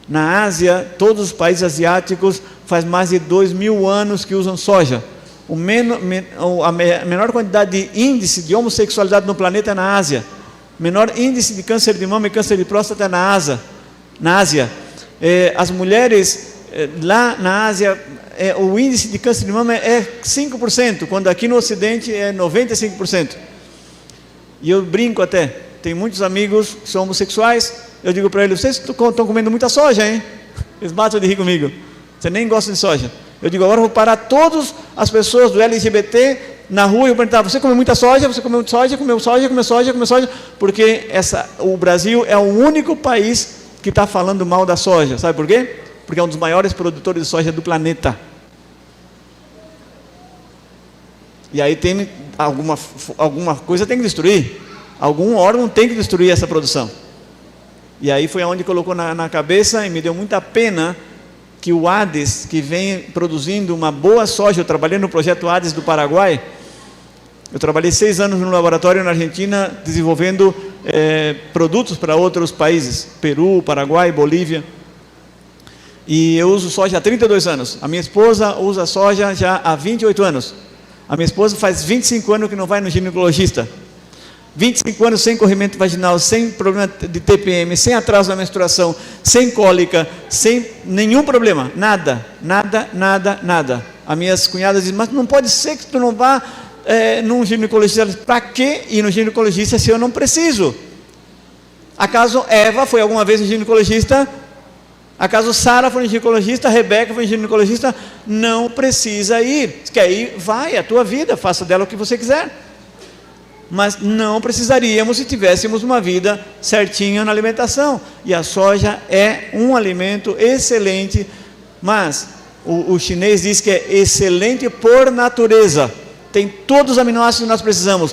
Na Ásia, todos os países asiáticos faz mais de 2.000 anos que usam soja. A menor quantidade de índice de homossexualidade no planeta é na Ásia. Menor índice de câncer de mama e câncer de próstata é na Ásia. As mulheres lá na Ásia, o índice de câncer de mama é 5%, quando aqui no Ocidente é 95%. E eu brinco até, tem muitos amigos que são homossexuais, eu digo para eles, vocês estão comendo muita soja, hein? Eles batem de rir comigo, você nem gosta de soja. Eu digo, agora eu vou parar todas as pessoas do LGBT na rua e eu perguntar, você comeu muita soja, você comeu soja, comeu soja, porque o Brasil é o único país que está falando mal da soja, sabe por quê? Porque é um dos maiores produtores de soja do planeta. E aí tem alguma coisa tem que destruir, algum órgão tem que destruir essa produção. E aí foi onde colocou na cabeça, e me deu muita pena que o ADES, que vem produzindo uma boa soja, eu trabalhei no projeto ADES do Paraguai, eu trabalhei 6 anos no laboratório na Argentina, desenvolvendo produtos para outros países, Peru, Paraguai, Bolívia, e eu uso soja há 32 anos, a minha esposa usa soja já há 28 anos, a minha esposa faz 25 anos que não vai no ginecologista, 25 anos sem corrimento vaginal, sem problema de TPM, sem atraso na menstruação, sem cólica, sem nenhum problema, nada. As minhas cunhadas dizem, mas não pode ser que tu não vá num ginecologista. Para que ir no ginecologista se eu não preciso? Acaso Eva foi alguma vez no ginecologista? Acaso Sara foi no ginecologista? Rebeca foi no ginecologista? Não precisa ir. Se quer ir, vai, é a tua vida, faça dela o que você quiser. Mas não precisaríamos se tivéssemos uma vida certinha na alimentação. E a soja é um alimento excelente, mas o chinês diz que é excelente por natureza. Tem todos os aminoácidos que nós precisamos.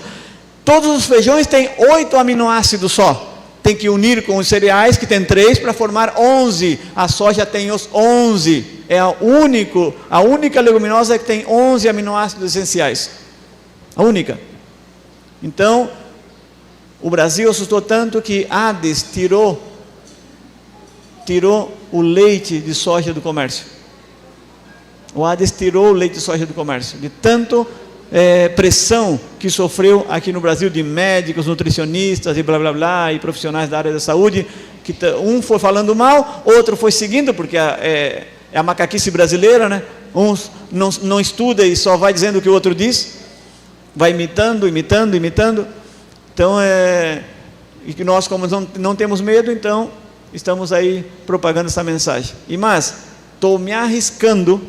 Todos os feijões têm 8 aminoácidos só. Tem que unir com os cereais, que tem 3, para formar 11. A soja tem os 11. É a única leguminosa que tem 11 aminoácidos essenciais. A única. Então, o Brasil assustou tanto que ADES tirou o leite de soja do comércio. O ADES tirou o leite de soja do comércio, de tanto pressão que sofreu aqui no Brasil de médicos, nutricionistas e blá blá blá, e profissionais da área da saúde, que um foi falando mal, outro foi seguindo, porque é a macaquice brasileira, né? Uns não estuda e só vai dizendo o que o outro diz, vai imitando. Então, e que nós, como não temos medo, então estamos aí propagando essa mensagem. Mas estou me arriscando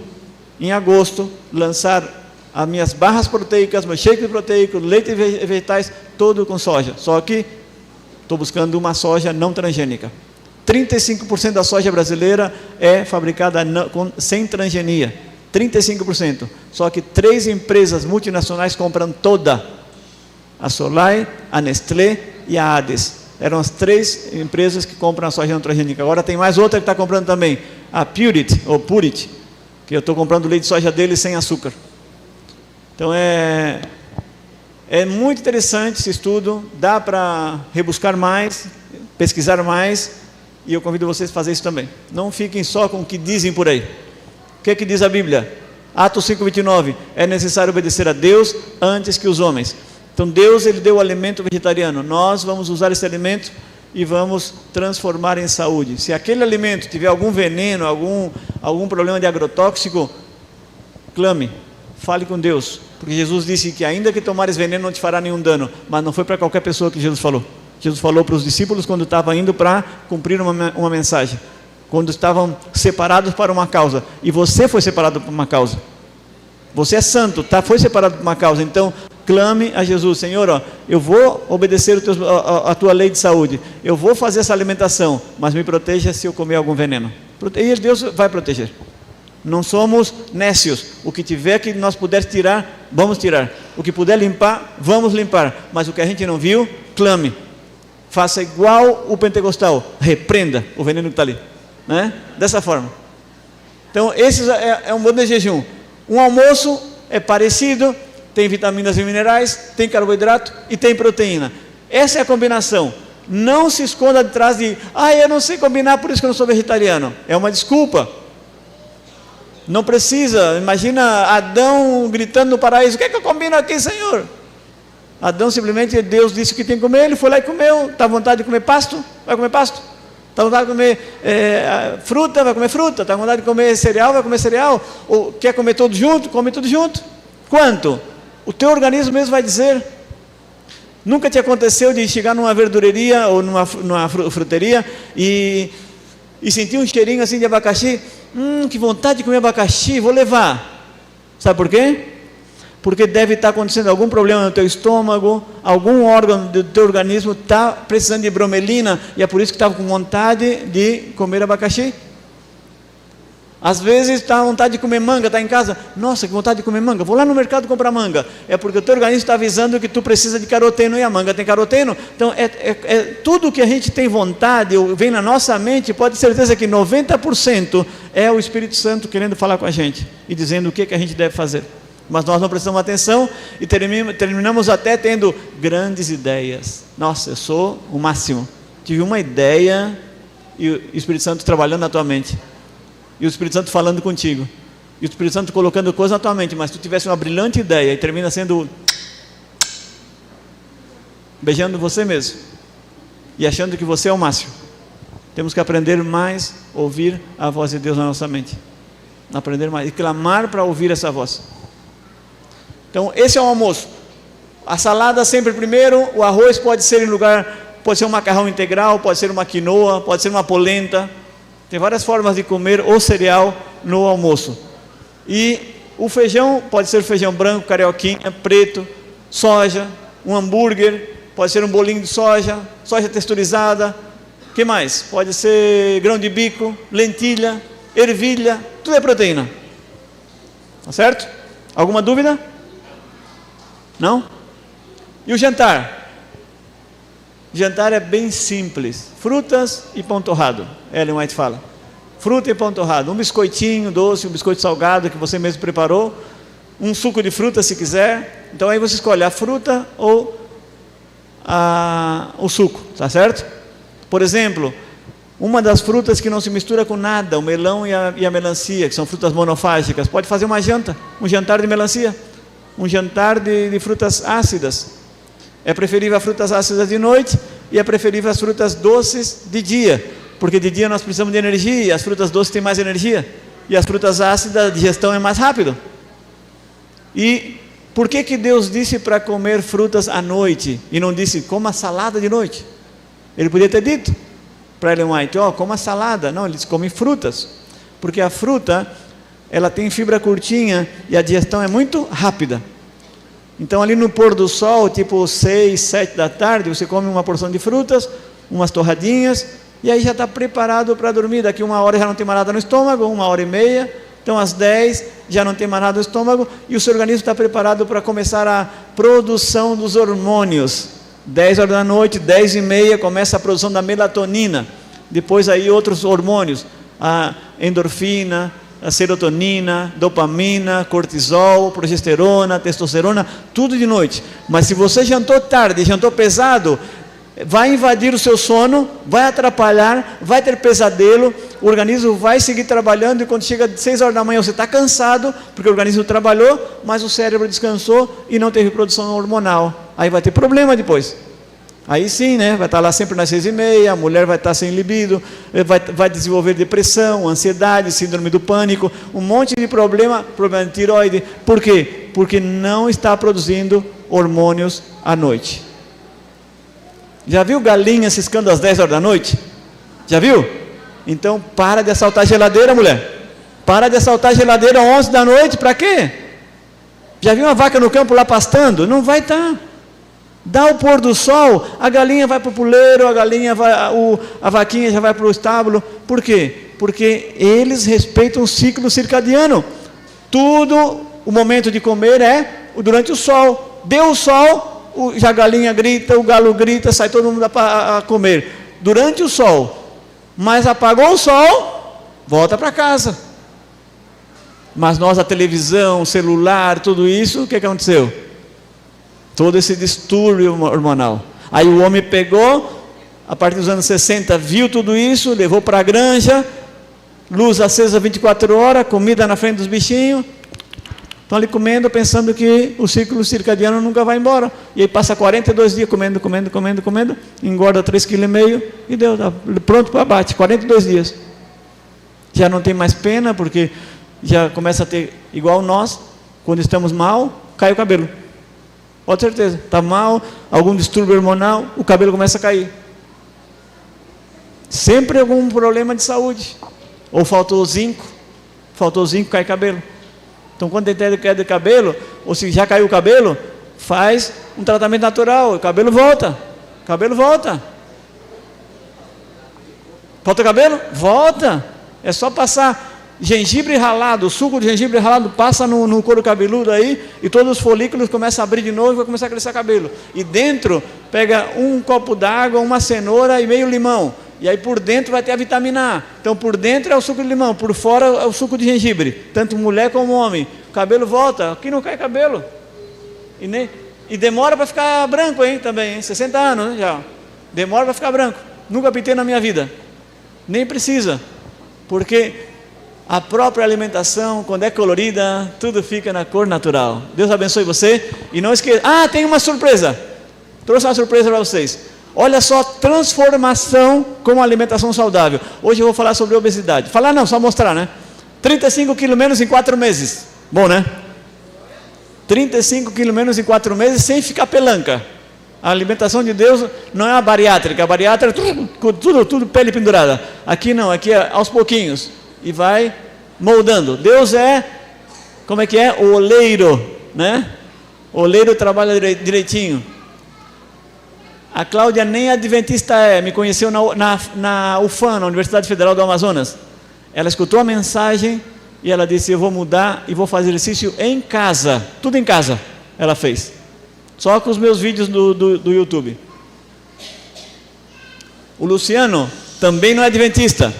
em agosto lançar as minhas barras proteicas, meu shake proteico, leite de vegetais, todo com soja. Só que estou buscando uma soja não transgênica. 35% da soja brasileira é fabricada sem transgenia. 35%. Só que 3 empresas multinacionais compram toda. A Solai, a Nestlé e a ADES. Eram as 3 empresas que compram a soja não transgênica. Agora tem mais outra que está comprando também. A Purit, que eu estou comprando leite de soja deles sem açúcar. Então é muito interessante esse estudo. Dá para rebuscar mais, pesquisar mais. E eu convido vocês a fazer isso também. Não fiquem só com o que dizem por aí. O que diz a Bíblia? Atos 5:29, é necessário obedecer a Deus antes que os homens. Então Deus, Ele deu o alimento vegetariano, nós vamos usar esse alimento e vamos transformar em saúde. Se aquele alimento tiver algum veneno, algum problema de agrotóxico, clame, fale com Deus, porque Jesus disse que ainda que tomares veneno não te fará nenhum dano, mas não foi para qualquer pessoa que Jesus falou. Jesus falou para os discípulos quando estava indo para cumprir uma mensagem, quando estavam separados para uma causa, e você foi separado por uma causa, você é santo, foi separado por uma causa, então clame a Jesus, Senhor, eu vou obedecer a tua lei de saúde, eu vou fazer essa alimentação, mas me proteja se eu comer algum veneno. E Deus vai proteger. Não somos nécios, o que tiver que nós puder tirar, vamos tirar, o que puder limpar, vamos limpar, mas o que a gente não viu, clame, faça igual o pentecostal, repreenda o veneno que está ali, né? Dessa forma. Então esse é um bom de jejum. Um almoço é parecido, tem vitaminas e minerais, tem carboidrato e tem proteína. Essa é a combinação. Não se esconda atrás de, eu não sei combinar, por isso que eu não sou vegetariano. É uma desculpa. Não precisa. Imagina Adão gritando no paraíso, o que é que eu combino aqui, Senhor? Adão simplesmente, Deus disse que tem que comer, ele foi lá e comeu. Está à vontade de comer pasto? Vai comer pasto. Está à vontade de comer fruta? Vai comer fruta. Está à vontade de comer cereal? Vai comer cereal. Ou quer comer tudo junto? Come tudo junto. Quanto? O teu organismo mesmo vai dizer. Nunca te aconteceu de chegar numa verdureria ou numa fruteria e sentir um cheirinho assim de abacaxi? Que vontade de comer abacaxi, vou levar. Sabe por quê? Porque deve estar acontecendo algum problema no teu estômago, algum órgão do teu organismo está precisando de bromelina, e é por isso que estava com vontade de comer abacaxi. Às vezes está com vontade de comer manga, está em casa, nossa, que vontade de comer manga, vou lá no mercado comprar manga. É porque o teu organismo está avisando que tu precisa de caroteno, e a manga tem caroteno. Então tudo que a gente tem vontade, ou vem na nossa mente, pode ter certeza que 90% é o Espírito Santo querendo falar com a gente, e dizendo o que a gente deve fazer. Mas nós não prestamos atenção, e terminamos até tendo grandes ideias. Nossa, eu sou o máximo, tive uma ideia, e o Espírito Santo trabalhando na tua mente, e o Espírito Santo falando contigo, e o Espírito Santo colocando coisas na tua mente, mas tu tivesse uma brilhante ideia, e termina sendo beijando você mesmo, e achando que você é o máximo. Temos que aprender mais a ouvir a voz de Deus na nossa mente, aprender mais, e clamar para ouvir essa voz. Então esse é o almoço. A salada sempre primeiro, o arroz pode ser pode ser um macarrão integral, pode ser uma quinoa, pode ser uma polenta. Tem várias formas de comer o cereal no almoço. E o feijão pode ser feijão branco, carioquinha, preto, soja, um hambúrguer, pode ser um bolinho de soja texturizada. O que mais? Pode ser grão de bico, lentilha, ervilha, tudo é proteína. Tá certo? Alguma dúvida? Não? E o jantar? O jantar é bem simples, frutas e pão torrado. Ellen White fala, fruta e pão torrado, um biscoitinho doce, um biscoito salgado que você mesmo preparou, um suco de fruta se quiser. Então aí você escolhe a fruta ou o suco, tá certo? Por exemplo, uma das frutas que não se mistura com nada, o melão e a melancia, que são frutas monofágicas, pode fazer uma janta, um jantar de melancia, um jantar de frutas ácidas. É preferível as frutas ácidas de noite, e é preferível as frutas doces de dia, porque de dia nós precisamos de energia, e as frutas doces têm mais energia, e as frutas ácidas a digestão é mais rápido. E por que Deus disse para comer frutas à noite, e não disse coma salada de noite? Ele podia ter dito para Ellen White, coma salada. Não, ele disse come frutas, porque a fruta ela tem fibra curtinha e a digestão é muito rápida. Então ali no pôr do sol, tipo 6, 7 da tarde, você come uma porção de frutas, umas torradinhas, e aí já está preparado para dormir. Daqui 1 hora já não tem mais nada no estômago, 1h30, então às 10 já não tem mais nada no estômago, e o seu organismo está preparado para começar a produção dos hormônios. 10 horas da noite, 10h30, começa a produção da melatonina, depois aí outros hormônios, a endorfina, a serotonina, dopamina, cortisol, progesterona, testosterona, tudo de noite. Mas se você jantou tarde, jantou pesado, vai invadir o seu sono, vai atrapalhar, vai ter pesadelo, o organismo vai seguir trabalhando, e quando chega às 6 horas da manhã você está cansado, porque o organismo trabalhou, mas o cérebro descansou e não teve produção hormonal. aí vai ter problema depois. Aí sim, né? Vai estar lá sempre nas 6h30, a mulher vai estar sem libido, vai desenvolver depressão, ansiedade, síndrome do pânico, um monte de problema de tireoide. Por quê? Porque não está produzindo hormônios à noite. Já viu galinha ciscando às 10 horas da noite? Já viu? Então para de assaltar a geladeira, mulher. Para de assaltar a geladeira às 11 da noite, para quê? Já viu uma vaca no campo lá pastando? Não vai estar. Dá o pôr do sol, a galinha vai para o puleiro, a vaquinha já vai para o estábulo. Por quê? Porque eles respeitam o ciclo circadiano. Tudo, o momento de comer é durante o sol. Deu o sol, já a galinha grita, o galo grita, sai todo mundo a comer. Durante o sol. Mas apagou o sol, volta para casa. Mas nós, a televisão, o celular, tudo isso, o que aconteceu? Todo esse distúrbio hormonal. Aí o homem pegou, a partir dos anos 60, viu tudo isso, levou para a granja, luz acesa 24 horas, comida na frente dos bichinhos, estão ali comendo, pensando que o ciclo circadiano nunca vai embora. E aí passa 42 dias comendo, engorda 3,5 kg e deu, tá pronto para abate, 42 dias. Já não tem mais pena, porque já começa a ter, igual nós, quando estamos mal, cai o cabelo. Pode ter certeza, está mal, algum distúrbio hormonal, o cabelo começa a cair. Sempre algum problema de saúde. Ou faltou zinco, cai cabelo. Então quando tem queda de cabelo, ou se já caiu o cabelo, faz um tratamento natural, o cabelo volta. Falta cabelo? Volta. É só passar gengibre ralado, o suco de gengibre ralado passa no couro cabeludo aí, e todos os folículos começam a abrir de novo e vai começar a crescer cabelo. E dentro, pega um copo d'água, uma cenoura e meio limão. E aí por dentro vai ter a vitamina A. Então por dentro é o suco de limão, por fora é o suco de gengibre. Tanto mulher como homem. O cabelo volta, aqui não cai cabelo. E demora para ficar branco, hein, também, hein? 60 anos, né, já. Demora para ficar branco. Nunca pintei na minha vida. Nem precisa. Porque a própria alimentação, quando é colorida, tudo fica na cor natural. Deus abençoe você. E não esqueça. Tem uma surpresa. Trouxe uma surpresa para vocês. Olha só, transformação com alimentação saudável. Hoje eu vou falar sobre obesidade. Falar não, só mostrar, né? 35 quilos menos em 4 meses. Bom, né? 35 quilos menos em 4 meses sem ficar pelanca. A alimentação de Deus não é a bariátrica. A bariátrica, tudo pele pendurada. Aqui não, aqui é aos pouquinhos. E vai moldando. Deus é, como é que é? O oleiro, né? O oleiro trabalha direitinho. A Cláudia nem adventista me conheceu na UFAM, na Universidade Federal do Amazonas. Ela escutou a mensagem e ela disse: eu vou mudar e vou fazer exercício em casa. Tudo em casa ela fez. Só com os meus vídeos do YouTube. O Luciano também não é adventista.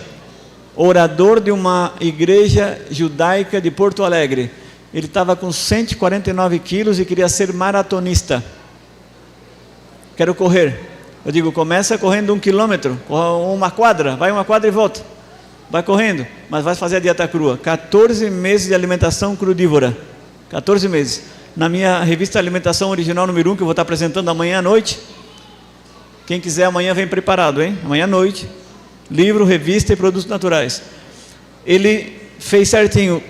Orador de uma igreja judaica de Porto Alegre. Ele estava com 149 quilos e queria ser maratonista. Quero correr. Eu digo, começa correndo 1 quilômetro, uma quadra, vai uma quadra e volta. Vai correndo, mas vai fazer a dieta crua. 14 meses de alimentação crudívora. 14 meses. Na minha revista Alimentação Original número 1, que eu vou estar apresentando amanhã à noite. Quem quiser amanhã vem preparado, hein? Amanhã à noite. Livro, revista e produtos naturais. Ele fez certinho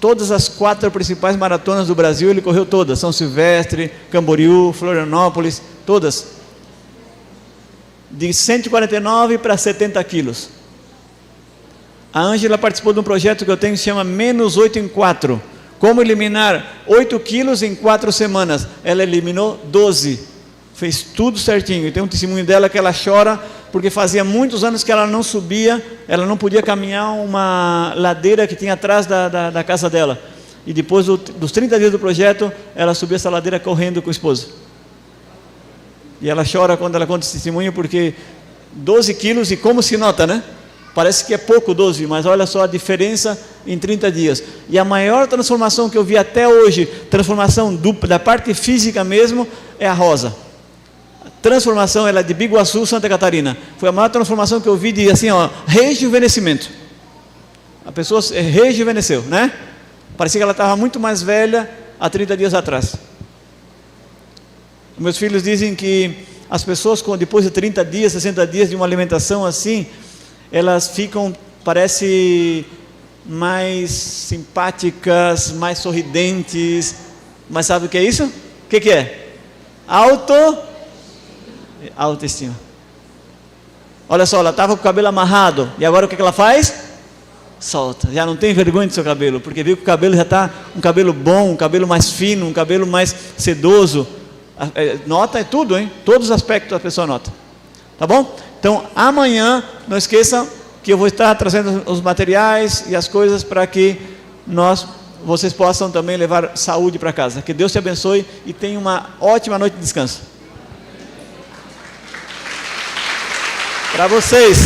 todas as 4 principais maratonas do Brasil, ele correu todas. São Silvestre, Camboriú, Florianópolis, todas. De 149 para 70 quilos. A Ângela participou de um projeto que eu tenho que se chama Menos 8 em 4. Como eliminar 8 quilos em 4 semanas. Ela eliminou 12. Fez tudo certinho. E tem um testemunho dela que ela chora, porque fazia muitos anos que ela não subia, ela não podia caminhar uma ladeira que tinha atrás da casa dela. E depois dos 30 dias do projeto, ela subiu essa ladeira correndo com o esposo. E ela chora quando ela conta esse testemunho, porque 12 quilos, e como se nota, né? Parece que é pouco 12, mas olha só a diferença em 30 dias. E a maior transformação que eu vi até hoje, transformação da parte física mesmo, é a Rosa. Transformação, ela é de Biguaçu, Santa Catarina. Foi a maior transformação que eu vi de assim, rejuvenescimento. A pessoa rejuvenesceu, né? Parecia que ela estava muito mais velha há 30 dias atrás. Meus filhos dizem que as pessoas, depois de 30 dias, 60 dias de uma alimentação assim, elas ficam, parece, mais simpáticas, mais sorridentes. Mas sabe o que é isso? O que é? Autoestima. Olha só, ela estava com o cabelo amarrado, e agora o que ela faz? Solta, já não tem vergonha do seu cabelo, porque viu que o cabelo já está um cabelo bom, um cabelo mais fino, um cabelo mais sedoso. Nota é tudo, hein? Todos os aspectos a pessoa nota. Tá bom? Então amanhã, não esqueçam que eu vou estar trazendo os materiais e as coisas para que vocês possam também levar saúde para casa. Que Deus te abençoe e tenha uma ótima noite de descanso. Para vocês.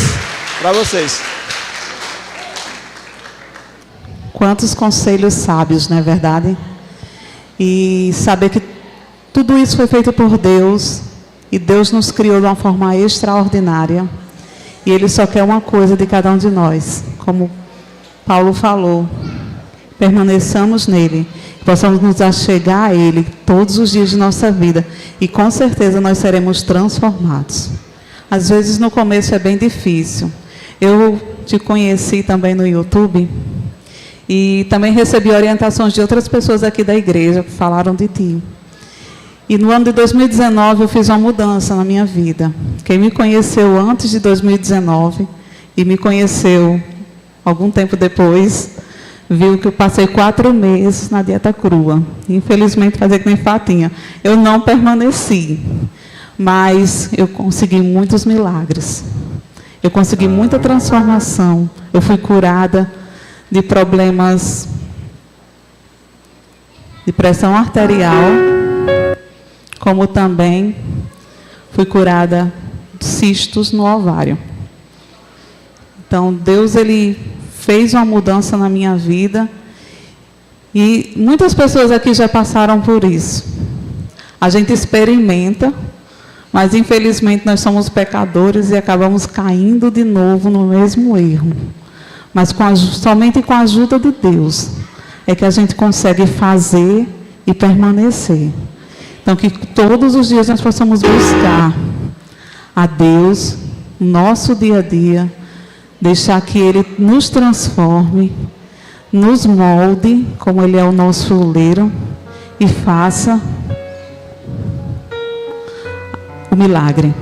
Quantos conselhos sábios, não é verdade? E saber que tudo isso foi feito por Deus, e Deus nos criou de uma forma extraordinária, e Ele só quer uma coisa de cada um de nós, como Paulo falou: permaneçamos nele, possamos nos achegar a Ele todos os dias de nossa vida, e com certeza nós seremos transformados. Às vezes no começo é bem difícil. Eu te conheci também no YouTube, e também recebi orientações de outras pessoas aqui da igreja que falaram de ti. E no ano de 2019 eu fiz uma mudança na minha vida. Quem me conheceu antes de 2019 e me conheceu algum tempo depois, viu que eu passei 4 meses na dieta crua. Infelizmente, fazer que nem Fatinha. Eu não permaneci, mas eu consegui muitos milagres. Eu consegui muita transformação. Eu fui curada de problemas de pressão arterial, como também fui curada de cistos no ovário. Então, Deus, Ele fez uma mudança na minha vida, e muitas pessoas aqui já passaram por isso. A gente experimenta, mas infelizmente nós somos pecadores e acabamos caindo de novo no mesmo erro. Mas somente com a ajuda de Deus é que a gente consegue fazer e permanecer. Então, que todos os dias nós possamos buscar a Deus, no nosso dia a dia, deixar que Ele nos transforme, nos molde, como Ele é o nosso oleiro, e faça o milagre.